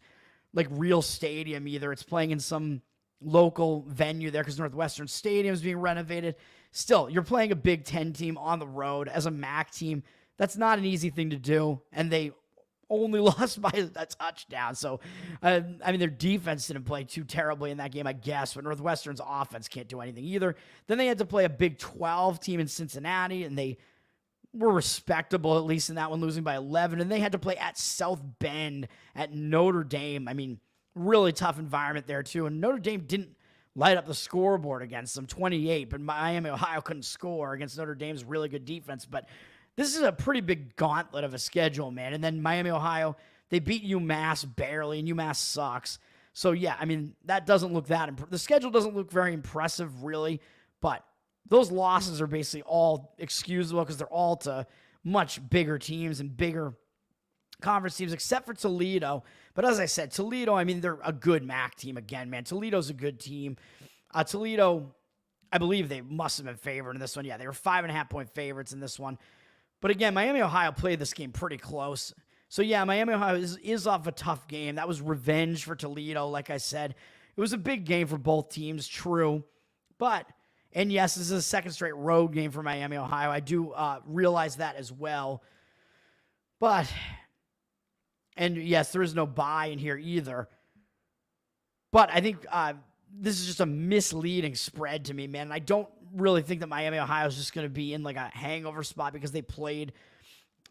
like real stadium either. It's playing in some local venue there because Northwestern Stadium is being renovated. Still, you're playing a Big Ten team on the road as a MAC team. That's not an easy thing to do, and they only lost by a touchdown. So, their defense didn't play too terribly in that game, I guess, but were respectable, at least in that one, losing by 11. And they had to play at South Bend at Notre Dame. I mean, really tough environment there, too. And Notre Dame didn't light up the scoreboard against them, 28. But Miami, Ohio couldn't score against Notre Dame's really good defense. But this is a pretty big gauntlet of a schedule, man. And then Miami, Ohio, they beat UMass barely, and UMass sucks. So, yeah, I mean, that doesn't look that the schedule doesn't look very impressive, really. But those losses are basically all excusable because they're all to much bigger teams and bigger conference teams, except for Toledo. But as I said, Toledo, I mean, they're a good MAC team again, man. Toledo's a good team. Toledo, I believe they must have been favored in this one. Yeah, they were 5.5-point favorites in this one. But again, Miami, Ohio played this game pretty close. So yeah, Miami, Ohio is off a tough game. That was revenge for Toledo, like I said. It was a big game for both teams, true. And yes, this is a second straight road game for Miami, Ohio. I do realize that as well. And yes, there is no bye in here either. But I think this is just a misleading spread to me, man. I don't really think that Miami, Ohio is just going to be in like a hangover spot because they played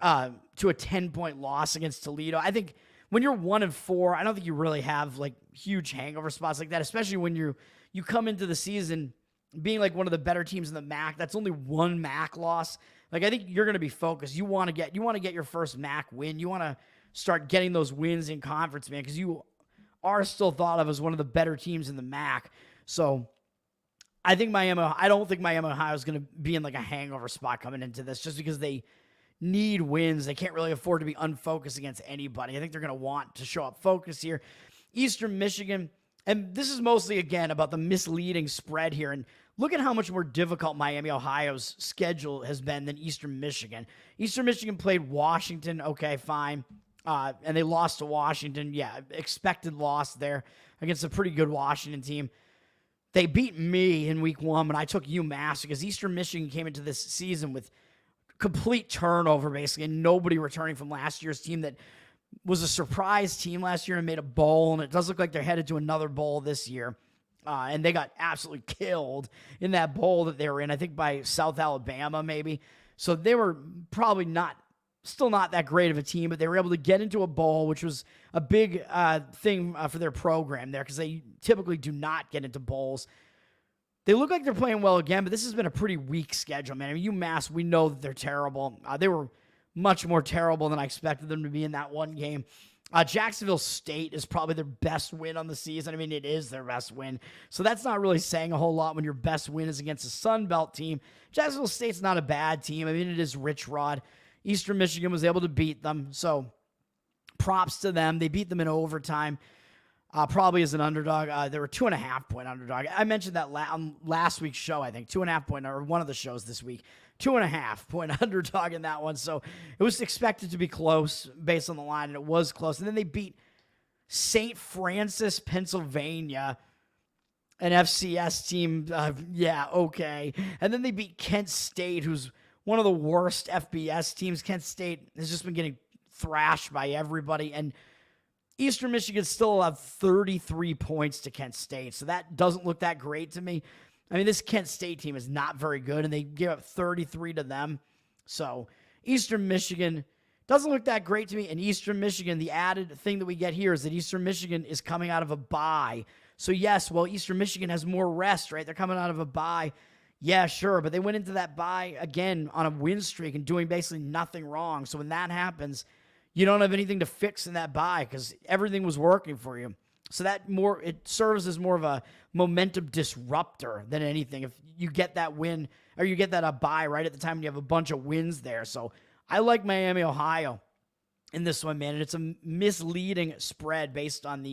to a 10-point loss against Toledo. I think when you're 1-4, I don't think you really have like huge hangover spots like that, especially when you come into the season being like one of the better teams in the MAC. That's only one MAC loss. Like, I think you're going to be focused. You want to get your first MAC win. You want to start getting those wins in conference, man, because you are still thought of as one of the better teams in the MAC. So I don't think Miami, Ohio is going to be in like a hangover spot coming into this just because they need wins. They can't really afford to be unfocused against anybody. I think they're going to want to show up focused here. Eastern Michigan, and this is mostly, again, about the misleading spread here. And look at how much more difficult Miami, Ohio's schedule has been than Eastern Michigan. Eastern Michigan played Washington. Okay, fine. And they lost to Washington. Yeah, expected loss there against a pretty good Washington team. They beat me in week 1, but I took UMass because Eastern Michigan came into this season with complete turnover, basically, and nobody returning from last year's team that was a surprise team last year and made a bowl, and it does look like they're headed to another bowl this year. And they got absolutely killed in that bowl that they were in, I think by South Alabama maybe. So they were probably still not that great of a team, but they were able to get into a bowl, which was a big thing for their program there because they typically do not get into bowls. They look like they're playing well again, but this has been a pretty weak schedule, man. I mean, UMass, we know that they're terrible. They were much more terrible than I expected them to be in that one game. Jacksonville State is probably their best win on the season. I mean, it is their best win. So that's not really saying a whole lot when your best win is against a Sun Belt team. Jacksonville State's not a bad team. I mean, it is Rich Rod. Eastern Michigan was able to beat them, so props to them. They beat them in overtime, probably as an underdog. They were 2.5-point underdog. I mentioned that on last week's show, I think, 2.5-point, or one of the shows this week. 2.5-point underdog in that one, so it was expected to be close based on the line, and it was close. And then they beat St. Francis, Pennsylvania, an FCS team. Yeah, okay. And then they beat Kent State, who's one of the worst FBS teams. Kent State has just been getting thrashed by everybody. And Eastern Michigan still have 33 points to Kent State. So that doesn't look that great to me. I mean, this Kent State team is not very good, and they gave up 33 to them. So Eastern Michigan doesn't look that great to me. And Eastern Michigan, the added thing that we get here is that Eastern Michigan is coming out of a bye. So yes, well, Eastern Michigan has more rest, right? They're coming out of a bye. Yeah, sure, but they went into that bye again on a win streak and doing basically nothing wrong. So when that happens, you don't have anything to fix in that bye because everything was working for you. So it serves as more of a momentum disruptor than anything. If you get that win or you get that bye right at the time when you have a bunch of wins there. So I like Miami, Ohio in this one, man. And it's a misleading spread based on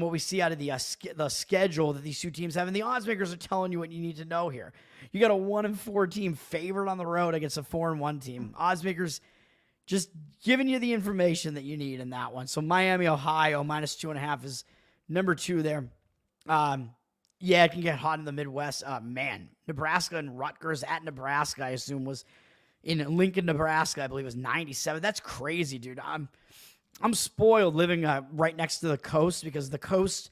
what we see out of the schedule that these two teams have. And the odds makers are telling you what you need to know here. You got a 1-4 team favored on the road against a 4-1 team. Odds makers just giving you the information that you need in that one. So Miami, Ohio, -2.5 is number 2 there. Yeah, it can get hot in the Midwest. Man, Nebraska and Rutgers at Nebraska, I assume, was in Lincoln, Nebraska. I believe it was 97. That's crazy, dude. I'm spoiled living right next to the coast because the coast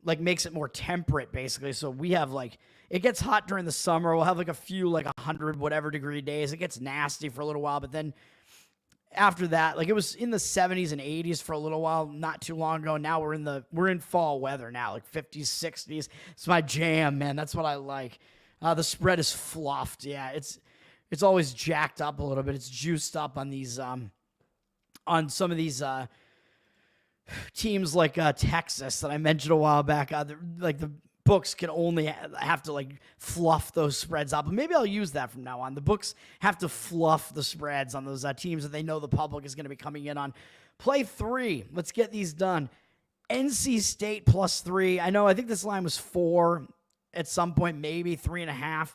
like makes it more temperate basically. So we have like it gets hot during the summer. We'll have like a few like 100 whatever degree days. It gets nasty for a little while, but then after that, like it was in the 70s and 80s for a little while, not too long ago. Now we're in fall weather now, like 50s, 60s. It's my jam, man. That's what I like. The spread is fluffed. Yeah, it's always jacked up a little bit. It's juiced up on these on some of these teams like Texas that I mentioned a while back. Like the books can only have to like fluff those spreads up. But maybe I'll use that from now on. The books have to fluff the spreads on those teams that they know the public is going to be coming in on. Play 3. Let's get these done. NC State +3. I think this line was 4 at some point, maybe 3.5.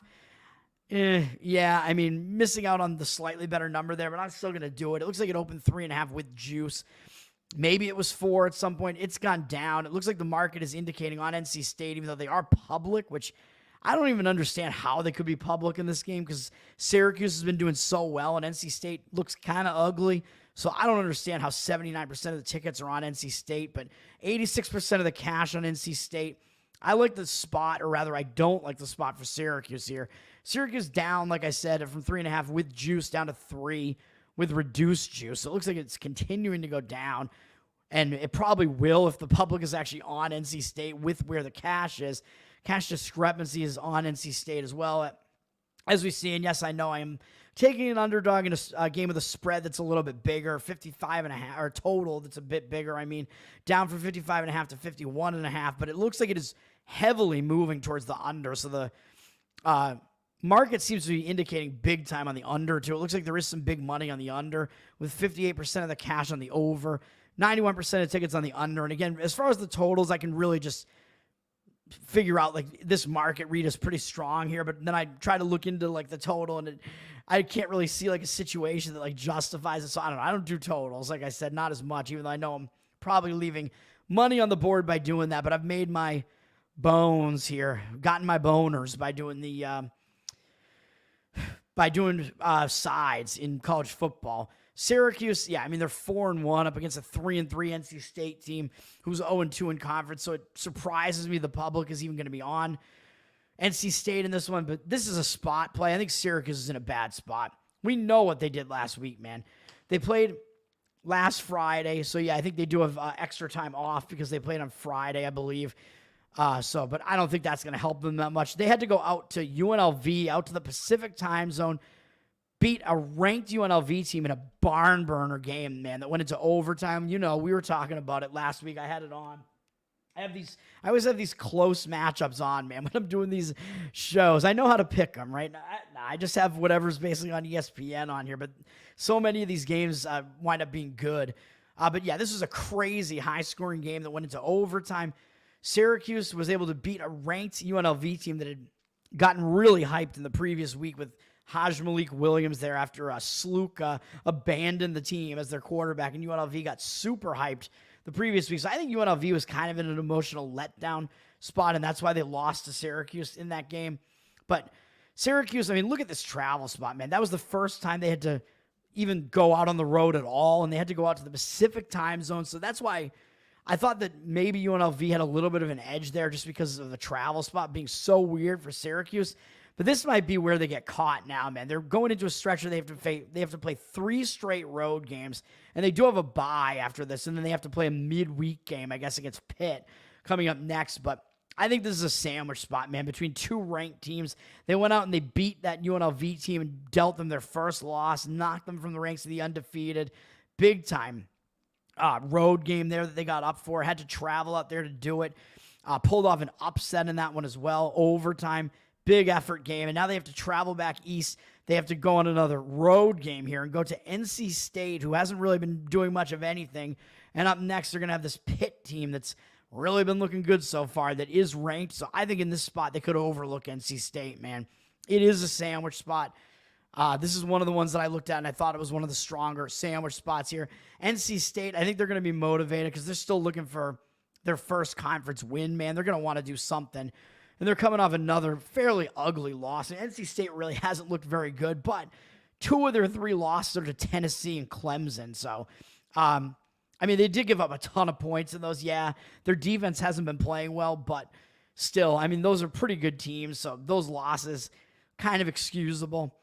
Yeah, I mean, missing out on the slightly better number there, but I'm still going to do it. It looks like it opened 3.5 with juice. Maybe it was 4 at some point. It's gone down. It looks like the market is indicating on NC State, even though they are public, which I don't even understand how they could be public in this game because Syracuse has been doing so well, and NC State looks kind of ugly. So I don't understand how 79% of the tickets are on NC State, but 86% of the cash on NC State. I like the spot, or rather I don't like the spot for Syracuse here. Syracuse down, like I said, from 3.5 with juice down to 3 with reduced juice. So it looks like it's continuing to go down, and it probably will if the public is actually on NC State with where the cash is. Cash discrepancy is on NC State as well, as we see. And yes, I know I am taking an underdog in a game with a spread that's a little bit bigger, 55.5, or total that's a bit bigger. I mean, down from 55.5 to 51.5, but it looks like it is heavily moving towards the under. So the market seems to be indicating big time on the under, too. It looks like there is some big money on the under, with 58% of the cash on the over, 91% of tickets on the under. And again, as far as the totals, I can really just figure out, like, this market read is pretty strong here, but then I try to look into, like, the total, and I can't really see, like, a situation that, like, justifies it. So I don't know. I don't do totals, like I said, not as much, even though I know I'm probably leaving money on the board by doing that, but I've made my bones here, gotten my boners by doing the sides in college football. Syracuse, yeah, I mean, they're 4-1 up against a 3-3 NC State team who's 0-2 in conference, so it surprises me the public is even going to be on NC State in this one, but this is a spot play. I think Syracuse is in a bad spot. We know what they did last week, man. They played last Friday, so yeah, I think they do have extra time off because they played on Friday, I believe. But I don't think that's going to help them that much. They had to go out to UNLV, out to the Pacific time zone, beat a ranked UNLV team in a barn burner game, man, that went into overtime. You know, we were talking about it last week. I had it on. I always have these close matchups on, man, when I'm doing these shows. I know how to pick them, right? I just have whatever's basically on ESPN on here, but so many of these games wind up being good. But yeah, this was a crazy high-scoring game that went into overtime. Syracuse was able to beat a ranked UNLV team that had gotten really hyped in the previous week with Haj Malik Williams there after Sluka abandoned the team as their quarterback, and UNLV got super hyped the previous week. So I think UNLV was kind of in an emotional letdown spot, and that's why they lost to Syracuse in that game. But Syracuse, I mean, look at this travel spot, man. That was the first time they had to even go out on the road at all, and they had to go out to the Pacific time zone. So that's why I thought that maybe UNLV had a little bit of an edge there just because of the travel spot being so weird for Syracuse. But this might be where they get caught now, man. They're going into a stretch where they have to play 3 straight road games, and they do have a bye after this, and then they have to play a midweek game, I guess, against Pitt coming up next. But I think this is a sandwich spot, man, between 2 ranked teams. They went out and they beat that UNLV team and dealt them their first loss, knocked them from the ranks of the undefeated. Big time road game there that they got up for. Had to travel out there to do it. Pulled off an upset in that one as well. Overtime. Big effort game, and now they have to travel back east. They have to go on another road game here and go to NC State, who hasn't really been doing much of anything. And up next, they're going to have this Pitt team that's really been looking good so far that is ranked. So I think in this spot, they could overlook NC State, man. It is a sandwich spot. This is one of the ones that I looked at, and I thought it was one of the stronger sandwich spots here. NC State, I think they're going to be motivated because they're still looking for their first conference win, man. They're going to want to do something. And they're coming off another fairly ugly loss. And NC State really hasn't looked very good, but 2 of their 3 losses are to Tennessee and Clemson. So, I mean, they did give up a ton of points in those. Yeah, their defense hasn't been playing well, but still, I mean, those are pretty good teams, so those losses kind of excusable.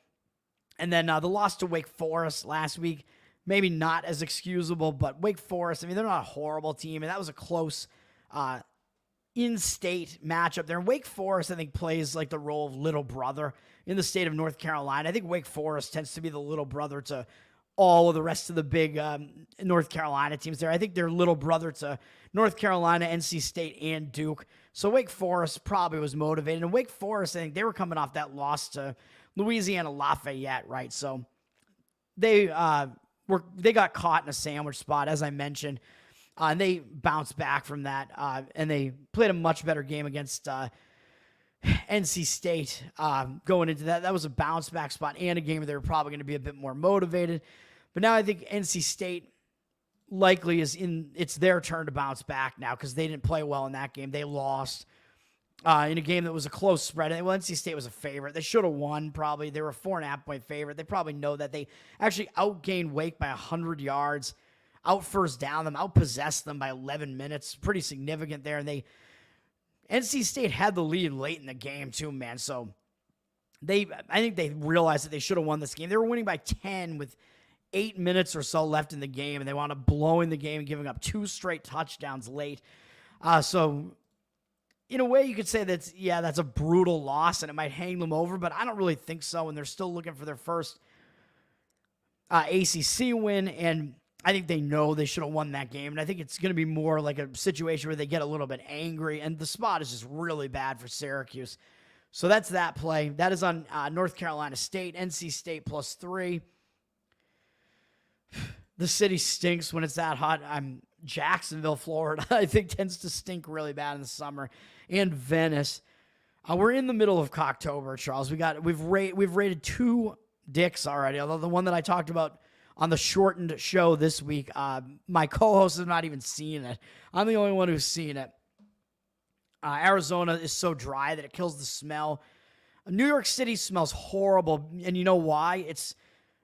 And then the loss to Wake Forest last week, maybe not as excusable, but Wake Forest, I mean, they're not a horrible team, and that was a close in-state matchup there. And Wake Forest, I think, plays like the role of little brother in the state of North Carolina. I think Wake Forest tends to be the little brother to all of the rest of the big North Carolina teams there. I think they're little brother to North Carolina, NC State, and Duke. So Wake Forest probably was motivated. And Wake Forest, I think they were coming off that loss to Louisiana Lafayette, right? So they got caught in a sandwich spot, as I mentioned. And they bounced back from that, and they played a much better game against NC State going into that. That was a bounce-back spot and a game where they were probably going to be a bit more motivated. But now I think NC State likely it's their turn to bounce back now because they didn't play well in that game. They lost in a game that was a close spread. Well, NC State was a favorite. They should have won probably. They were a 4.5-point favorite. They probably know that. They actually outgained Wake by 100 yards. Out first down them, out possessed them by 11 minutes. Pretty significant there. And NC State had the lead late in the game too, man. So I think they realized that they should have won this game. They were winning by 10 with 8 minutes or so left in the game, and they wound up blowing the game and giving up 2 straight touchdowns late. So in a way, you could say that's a brutal loss, and it might hang them over, but I don't really think so. And they're still looking for their first ACC win, and I think they know they should have won that game, and I think it's going to be more like a situation where they get a little bit angry, and the spot is just really bad for Syracuse. So that's that play. That is on North Carolina State, NC State +3. The city stinks when it's that hot. Jacksonville, Florida, I think tends to stink really bad in the summer, and Venice. We're in the middle of Cocktober, Charles. We've rated 2 dicks already, although the one that I talked about on the shortened show this week, my co-host has not even seen it. I'm the only one who's seen it. Arizona is so dry that it kills the smell. New York City smells horrible, and you know why? It's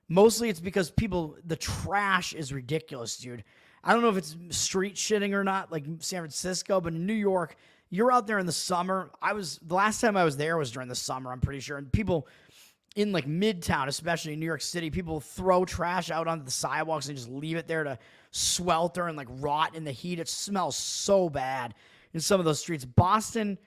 because the trash is ridiculous, dude. I don't know if it's street shitting or not, like San Francisco, but in New York, you're out there in the summer. The last time I was there was during the summer, I'm pretty sure, and people in like Midtown, especially in New York City, people throw trash out onto the sidewalks and just leave it there to swelter and like rot in the heat. It smells so bad in some of those streets. Boston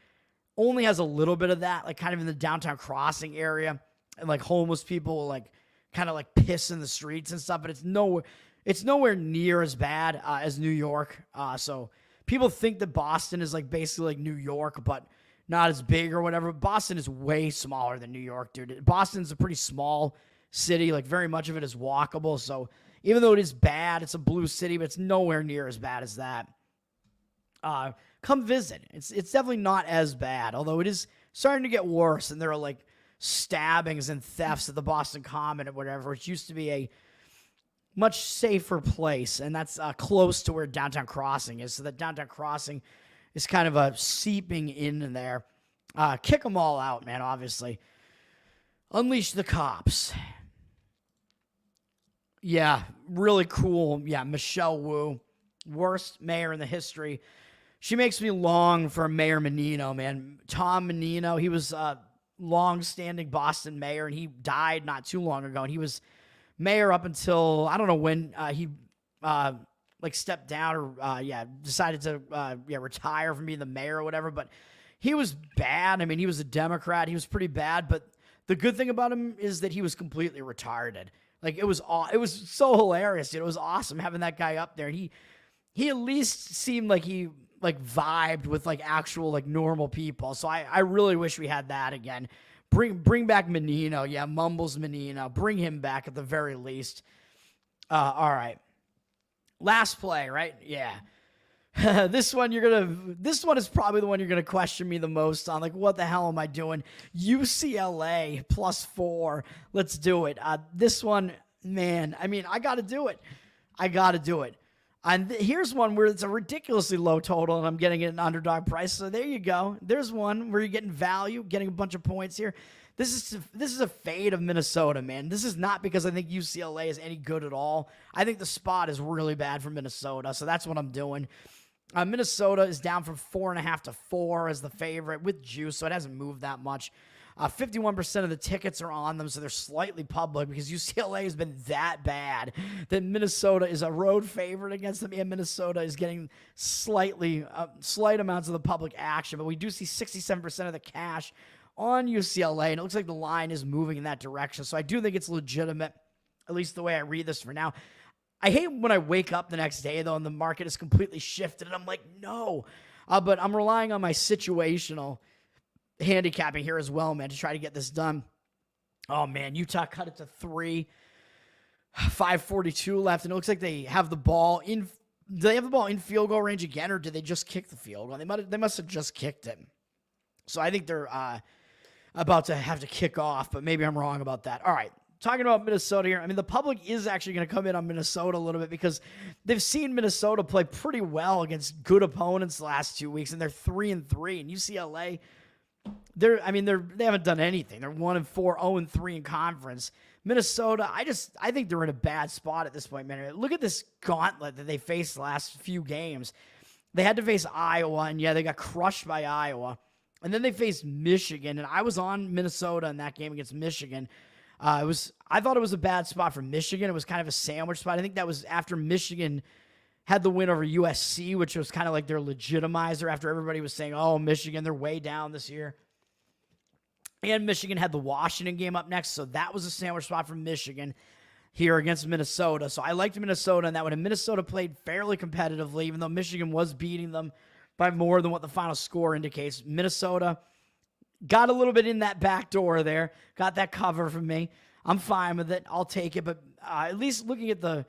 only has a little bit of that, like kind of in the downtown crossing area, and like homeless people will like kind of like piss in the streets and stuff, but it's nowhere near as bad as New York. So people think that Boston is like basically like New York, but not as big or whatever. Boston is way smaller than New York, dude. Boston's a pretty small city. Like, very much of it is walkable. So even though it is bad, it's a blue city, but it's nowhere near as bad as that. Come visit. It's definitely not as bad, although it is starting to get worse. And there are like stabbings and thefts at the Boston Common or whatever, which used to be a much safer place. And that's close to where Downtown Crossing is. So that Downtown Crossing is kind of seeping in there. Kick them all out, man, obviously. Unleash the cops. Yeah, really cool. Yeah, Michelle Wu, worst mayor in the history. She makes me long for Mayor Menino, man. Tom Menino, he was a long-standing Boston mayor, and he died not too long ago. And he was mayor up until, I don't know when he stepped down or decided to retire from being the mayor or whatever. But he was bad. I mean, he was a Democrat. He was pretty bad. But the good thing about him is that he was completely retarded. Like, it was so hilarious, dude. It was awesome having that guy up there. And he at least seemed like he like vibed with like actual like normal people. So I really wish we had that again. Bring back Menino. Yeah, Mumbles Menino. Bring him back at the very least. All right. Last play, right? Yeah. This one is probably the one you're gonna question me the most on. Like, what the hell am I doing? UCLA +4. Let's do it. This one, man. I mean, I gotta do it. And here's one where it's a ridiculously low total, and I'm getting it an underdog price. So there you go. There's one where you're getting value, getting a bunch of points here. This is a fade of Minnesota, man. This is not because I think UCLA is any good at all. I think the spot is really bad for Minnesota, so that's what I'm doing. Minnesota is down from 4.5 to 4 as the favorite with juice, so it hasn't moved that much. 51% of the tickets are on them, so they're slightly public because UCLA has been that bad that Minnesota is a road favorite against them, and Minnesota is getting slight amounts of the public action. But we do see 67% of the cash on UCLA, and it looks like the line is moving in that direction. So I do think it's legitimate, at least the way I read this for now. I hate when I wake up the next day, though, and the market is completely shifted, and I'm like, no. But I'm relying on my situational handicapping here as well, man, to try to get this done. Oh, man, Utah cut it to 3. 5:42 left, and it looks like they have the ball in. Do they have the ball in field goal range again, or did they just kick the field goal? They must have just kicked it. So I think they're about to have to kick off, but maybe I'm wrong about that. All right. Talking about Minnesota here, I mean, the public is actually going to come in on Minnesota a little bit because they've seen Minnesota play pretty well against good opponents the last 2 weeks, and they're 3-3. And UCLA, they haven't done anything. They're 1-4, 0-3 in conference. Minnesota, I think they're in a bad spot at this point, man. Look at this gauntlet that they faced the last few games. They had to face Iowa, and yeah, they got crushed by Iowa. And then they faced Michigan, and I was on Minnesota in that game against Michigan. I thought it was a bad spot for Michigan. It was kind of a sandwich spot. I think that was after Michigan had the win over USC, which was kind of like their legitimizer after everybody was saying, oh, Michigan, they're way down this year. And Michigan had the Washington game up next, so that was a sandwich spot for Michigan here against Minnesota. So I liked Minnesota in that one, and Minnesota played fairly competitively, even though Michigan was beating them by more than what the final score indicates. Minnesota got a little bit in that back door there. Got that cover from me. I'm fine with it. I'll take it. But at least looking at the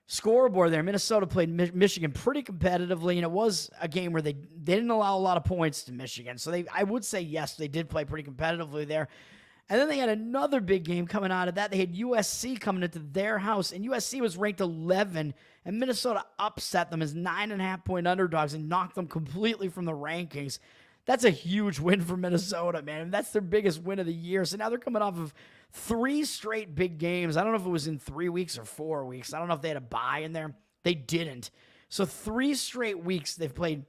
scoreboard there, Minnesota played Michigan pretty competitively, and it was a game where they didn't allow a lot of points to Michigan. So I would say, yes, they did play pretty competitively there. And then they had another big game coming out of that. They had USC coming into their house, and USC was ranked 11, and Minnesota upset them as 9.5-point underdogs and knocked them completely from the rankings. That's a huge win for Minnesota, man. And that's their biggest win of the year. So now they're coming off of 3 straight big games. I don't know if it was in 3 weeks or 4 weeks. I don't know if they had a bye in there. They didn't. So 3 straight weeks they've played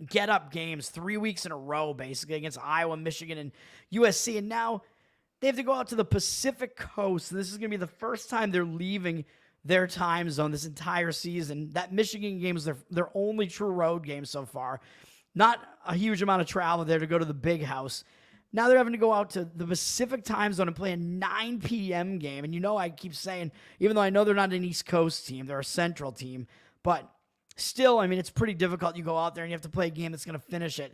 get-up games, 3 weeks in a row, basically, against Iowa, Michigan, and USC. And now they have to go out to the Pacific Coast. And this is going to be the first time they're leaving their time zone this entire season. That Michigan game is their only true road game so far. Not a huge amount of travel there to go to the big house. Now they're having to go out to the Pacific time zone and play a 9 p.m. game. And I keep saying, even though I know they're not an East Coast team, they're a Central team. But still, it's pretty difficult. You go out there and you have to play a game that's going to finish at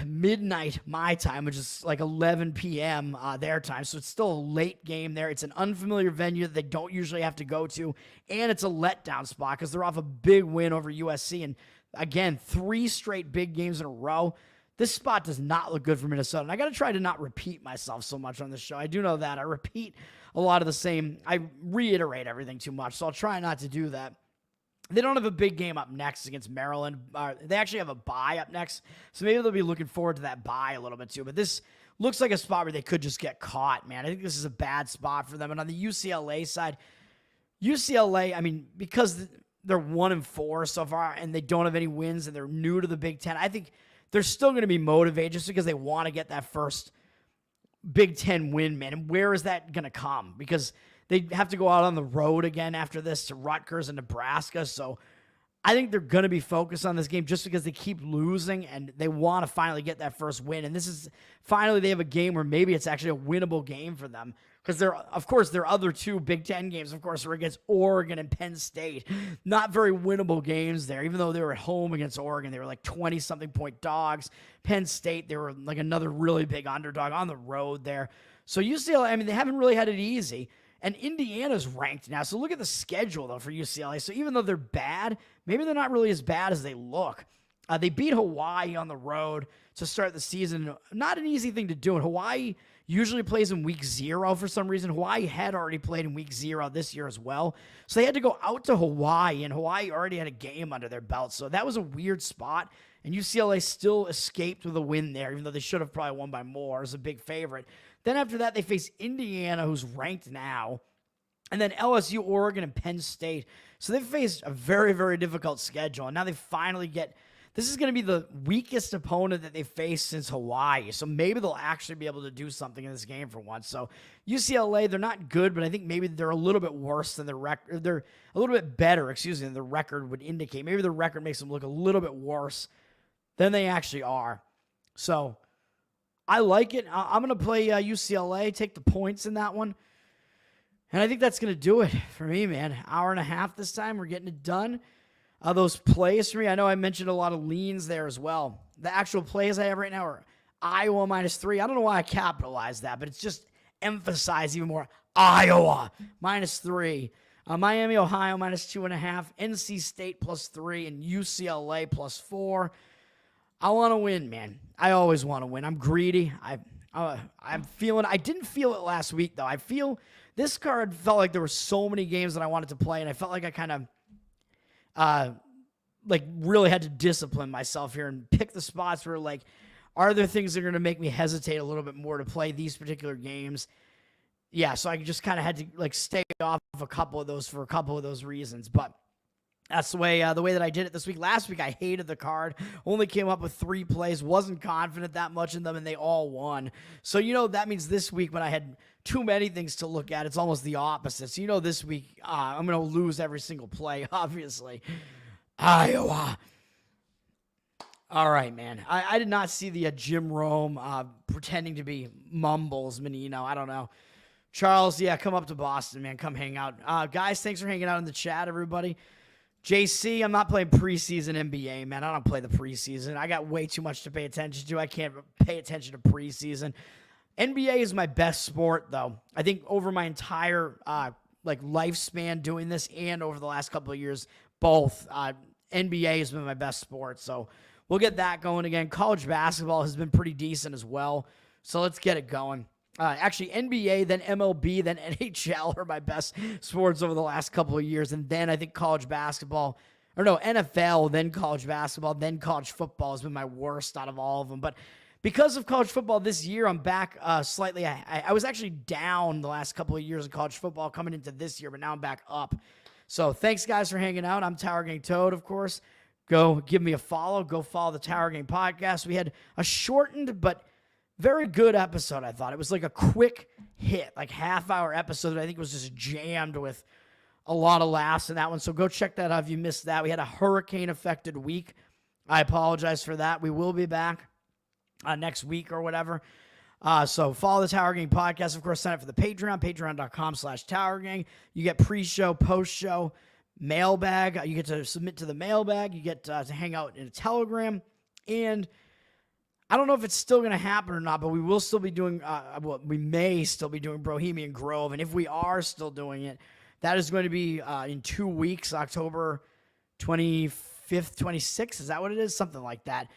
midnight my time, which is like 11 p.m. Their time. So it's still a late game there. It's an unfamiliar venue that they don't usually have to go to. And it's a letdown spot because they're off a big win over USC. And again, 3 straight big games in a row. This spot does not look good for Minnesota. And I got to try to not repeat myself so much on this show. I do know that. I repeat a lot of the same. I reiterate everything too much, so I'll try not to do that. They don't have a big game up next against Maryland. They actually have a bye up next, so maybe they'll be looking forward to that bye a little bit too. But this looks like a spot where they could just get caught, man. I think this is a bad spot for them. And on the UCLA side, because they're 1-4 so far, and they don't have any wins, and they're new to the Big Ten, I think they're still going to be motivated just because they want to get that first Big Ten win, man. And where is that going to come? Because they have to go out on the road again after this to Rutgers and Nebraska. So I think they're going to be focused on this game just because they keep losing and they want to finally get that first win. And this is finally they have a game where maybe it's actually a winnable game for them. Because their other 2 Big Ten games, of course, were against Oregon and Penn State. Not very winnable games there. Even though they were at home against Oregon, they were like 20-something point dogs. Penn State, they were like another really big underdog on the road there. So UCLA, they haven't really had it easy. And Indiana's ranked now. So look at the schedule, though, for UCLA. So even though they're bad, maybe they're not really as bad as they look. They beat Hawaii on the road to start the season. Not an easy thing to do. And Hawaii usually plays in week 0 for some reason. Hawaii had already played in week 0 this year as well. So they had to go out to Hawaii, and Hawaii already had a game under their belt. So that was a weird spot. And UCLA still escaped with a win there, even though they should have probably won by more as a big favorite. Then after that, they face Indiana, who's ranked now. And then LSU, Oregon, and Penn State. So they've faced a very, very difficult schedule. And now they finally get – this is going to be the weakest opponent that they've faced since Hawaii. So maybe they'll actually be able to do something in this game for once. So UCLA, they're not good, but I think maybe they're a little bit worse than the record. They're a little bit better, than the record would indicate. Maybe the record makes them look a little bit worse than they actually are. So I like it. I'm going to play UCLA, take the points in that one. And I think that's going to do it for me, man. Hour and a half this time. We're getting it done. Those plays for me, I know I mentioned a lot of leans there as well. The actual plays I have right now are Iowa -3. I don't know why I capitalized that, but it's just emphasized even more. Iowa -3. Miami, Ohio -2.5. NC State +3 and UCLA +4. I want to win, man. I always want to win. I'm greedy. I'm feeling. I didn't feel it last week though. I feel this card felt like there were so many games that I wanted to play, and I felt like I kind of, really had to discipline myself here and pick the spots where are there things that are going to make me hesitate a little bit more to play these particular games? Yeah, so I just kind of had to stay off of a couple of those for a couple of those reasons, but. That's the way that I did it this week. Last week, I hated the card. Only came up with 3 plays. Wasn't confident that much in them, and they all won. So, that means this week when I had too many things to look at, it's almost the opposite. So, this week, I'm going to lose every single play, obviously. Iowa. All right, man. I did not see the Jim Rome pretending to be Mumbles. I don't know. Charles, yeah, come up to Boston, man. Come hang out. Guys, thanks for hanging out in the chat, everybody. JC, I'm not playing preseason NBA, man. I don't play the preseason. I got way too much to pay attention to. I can't pay attention to preseason. NBA is my best sport, though. I think over my entire lifespan doing this and over the last couple of years, both, NBA has been my best sport. So we'll get that going again. College basketball has been pretty decent as well. So let's get it going. Actually, NBA, then MLB, then NHL are my best sports over the last couple of years. And then I think college basketball, NFL, then college basketball, then college football has been my worst out of all of them. But because of college football this year, I'm back slightly. I was actually down the last couple of years of college football coming into this year, but now I'm back up. So thanks, guys, for hanging out. I'm Tower Gang Toad, of course. Go give me a follow. Go follow the Tower Gang podcast. We had a shortened but very good episode, I thought. It was like a quick hit, half-hour episode that I think was just jammed with a lot of laughs in that one. So go check that out if you missed that. We had a hurricane-affected week. I apologize for that. We will be back next week or whatever. So follow the Tower Gang podcast. Of course, sign up for the Patreon, patreon.com/Tower Gang. You get pre-show, post-show, mailbag. You get to submit to the mailbag. You get to hang out in a Telegram. And I don't know if it's still going to happen or not, but we will still be doing, we may still be doing Bohemian Grove. And if we are still doing it, that is going to be in 2 weeks, October 25th, 26th. Is that what it is? Something like that.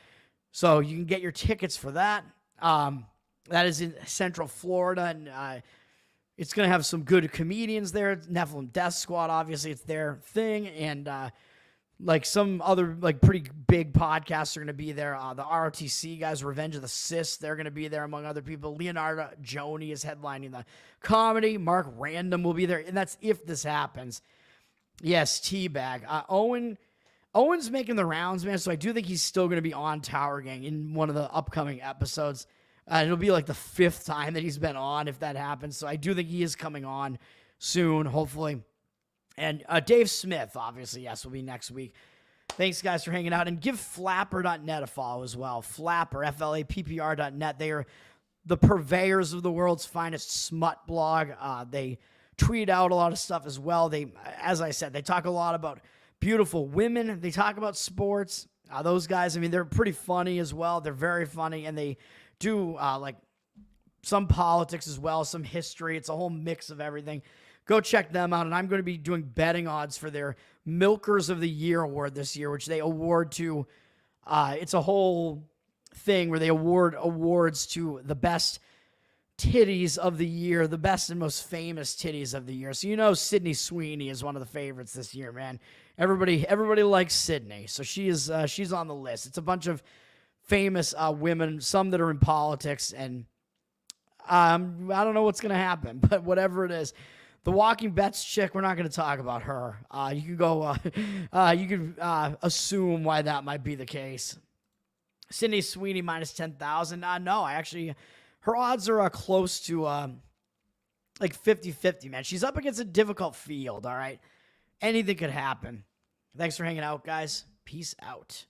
So you can get your tickets for that. That is in Central Florida, and it's going to have some good comedians there. Nephilim Death Squad, obviously, it's their thing. And some other pretty big podcasts are going to be there. The ROTC guys, Revenge of the Sis, they're going to be there among other people. Leonardo Joni is headlining the comedy. Mark Random will be there, and that's if this happens. Yes, Teabag. Owen's making the rounds, man, so I do think he's still going to be on Tower Gang in one of the upcoming episodes. It'll be the 5th time that he's been on if that happens, so I do think he is coming on soon, hopefully. And Dave Smith, obviously, yes, will be next week. Thanks, guys, for hanging out. And give flapper.net a follow as well. Flapper, FLAPPR.net. They are the purveyors of the world's finest smut blog. They tweet out a lot of stuff as well. They, as I said, they talk a lot about beautiful women. They talk about sports. Those guys, they're pretty funny as well. They're very funny, and they do some politics as well, some history. It's a whole mix of everything. Go check them out, and I'm going to be doing betting odds for their Milkers of the Year award this year, which they award to, it's a whole thing where they award awards to the best titties of the year, the best and most famous titties of the year. So Sydney Sweeney is one of the favorites this year, man. Everybody likes Sydney, so she's on the list. It's a bunch of famous women, some that are in politics, and I don't know what's going to happen, but whatever it is, The Walking Bets chick, we're not going to talk about her. You can go, you can assume why that might be the case. Sydney Sweeney minus 10,000. No, her odds are close to like 50-50, man. She's up against a difficult field, all right? Anything could happen. Thanks for hanging out, guys. Peace out.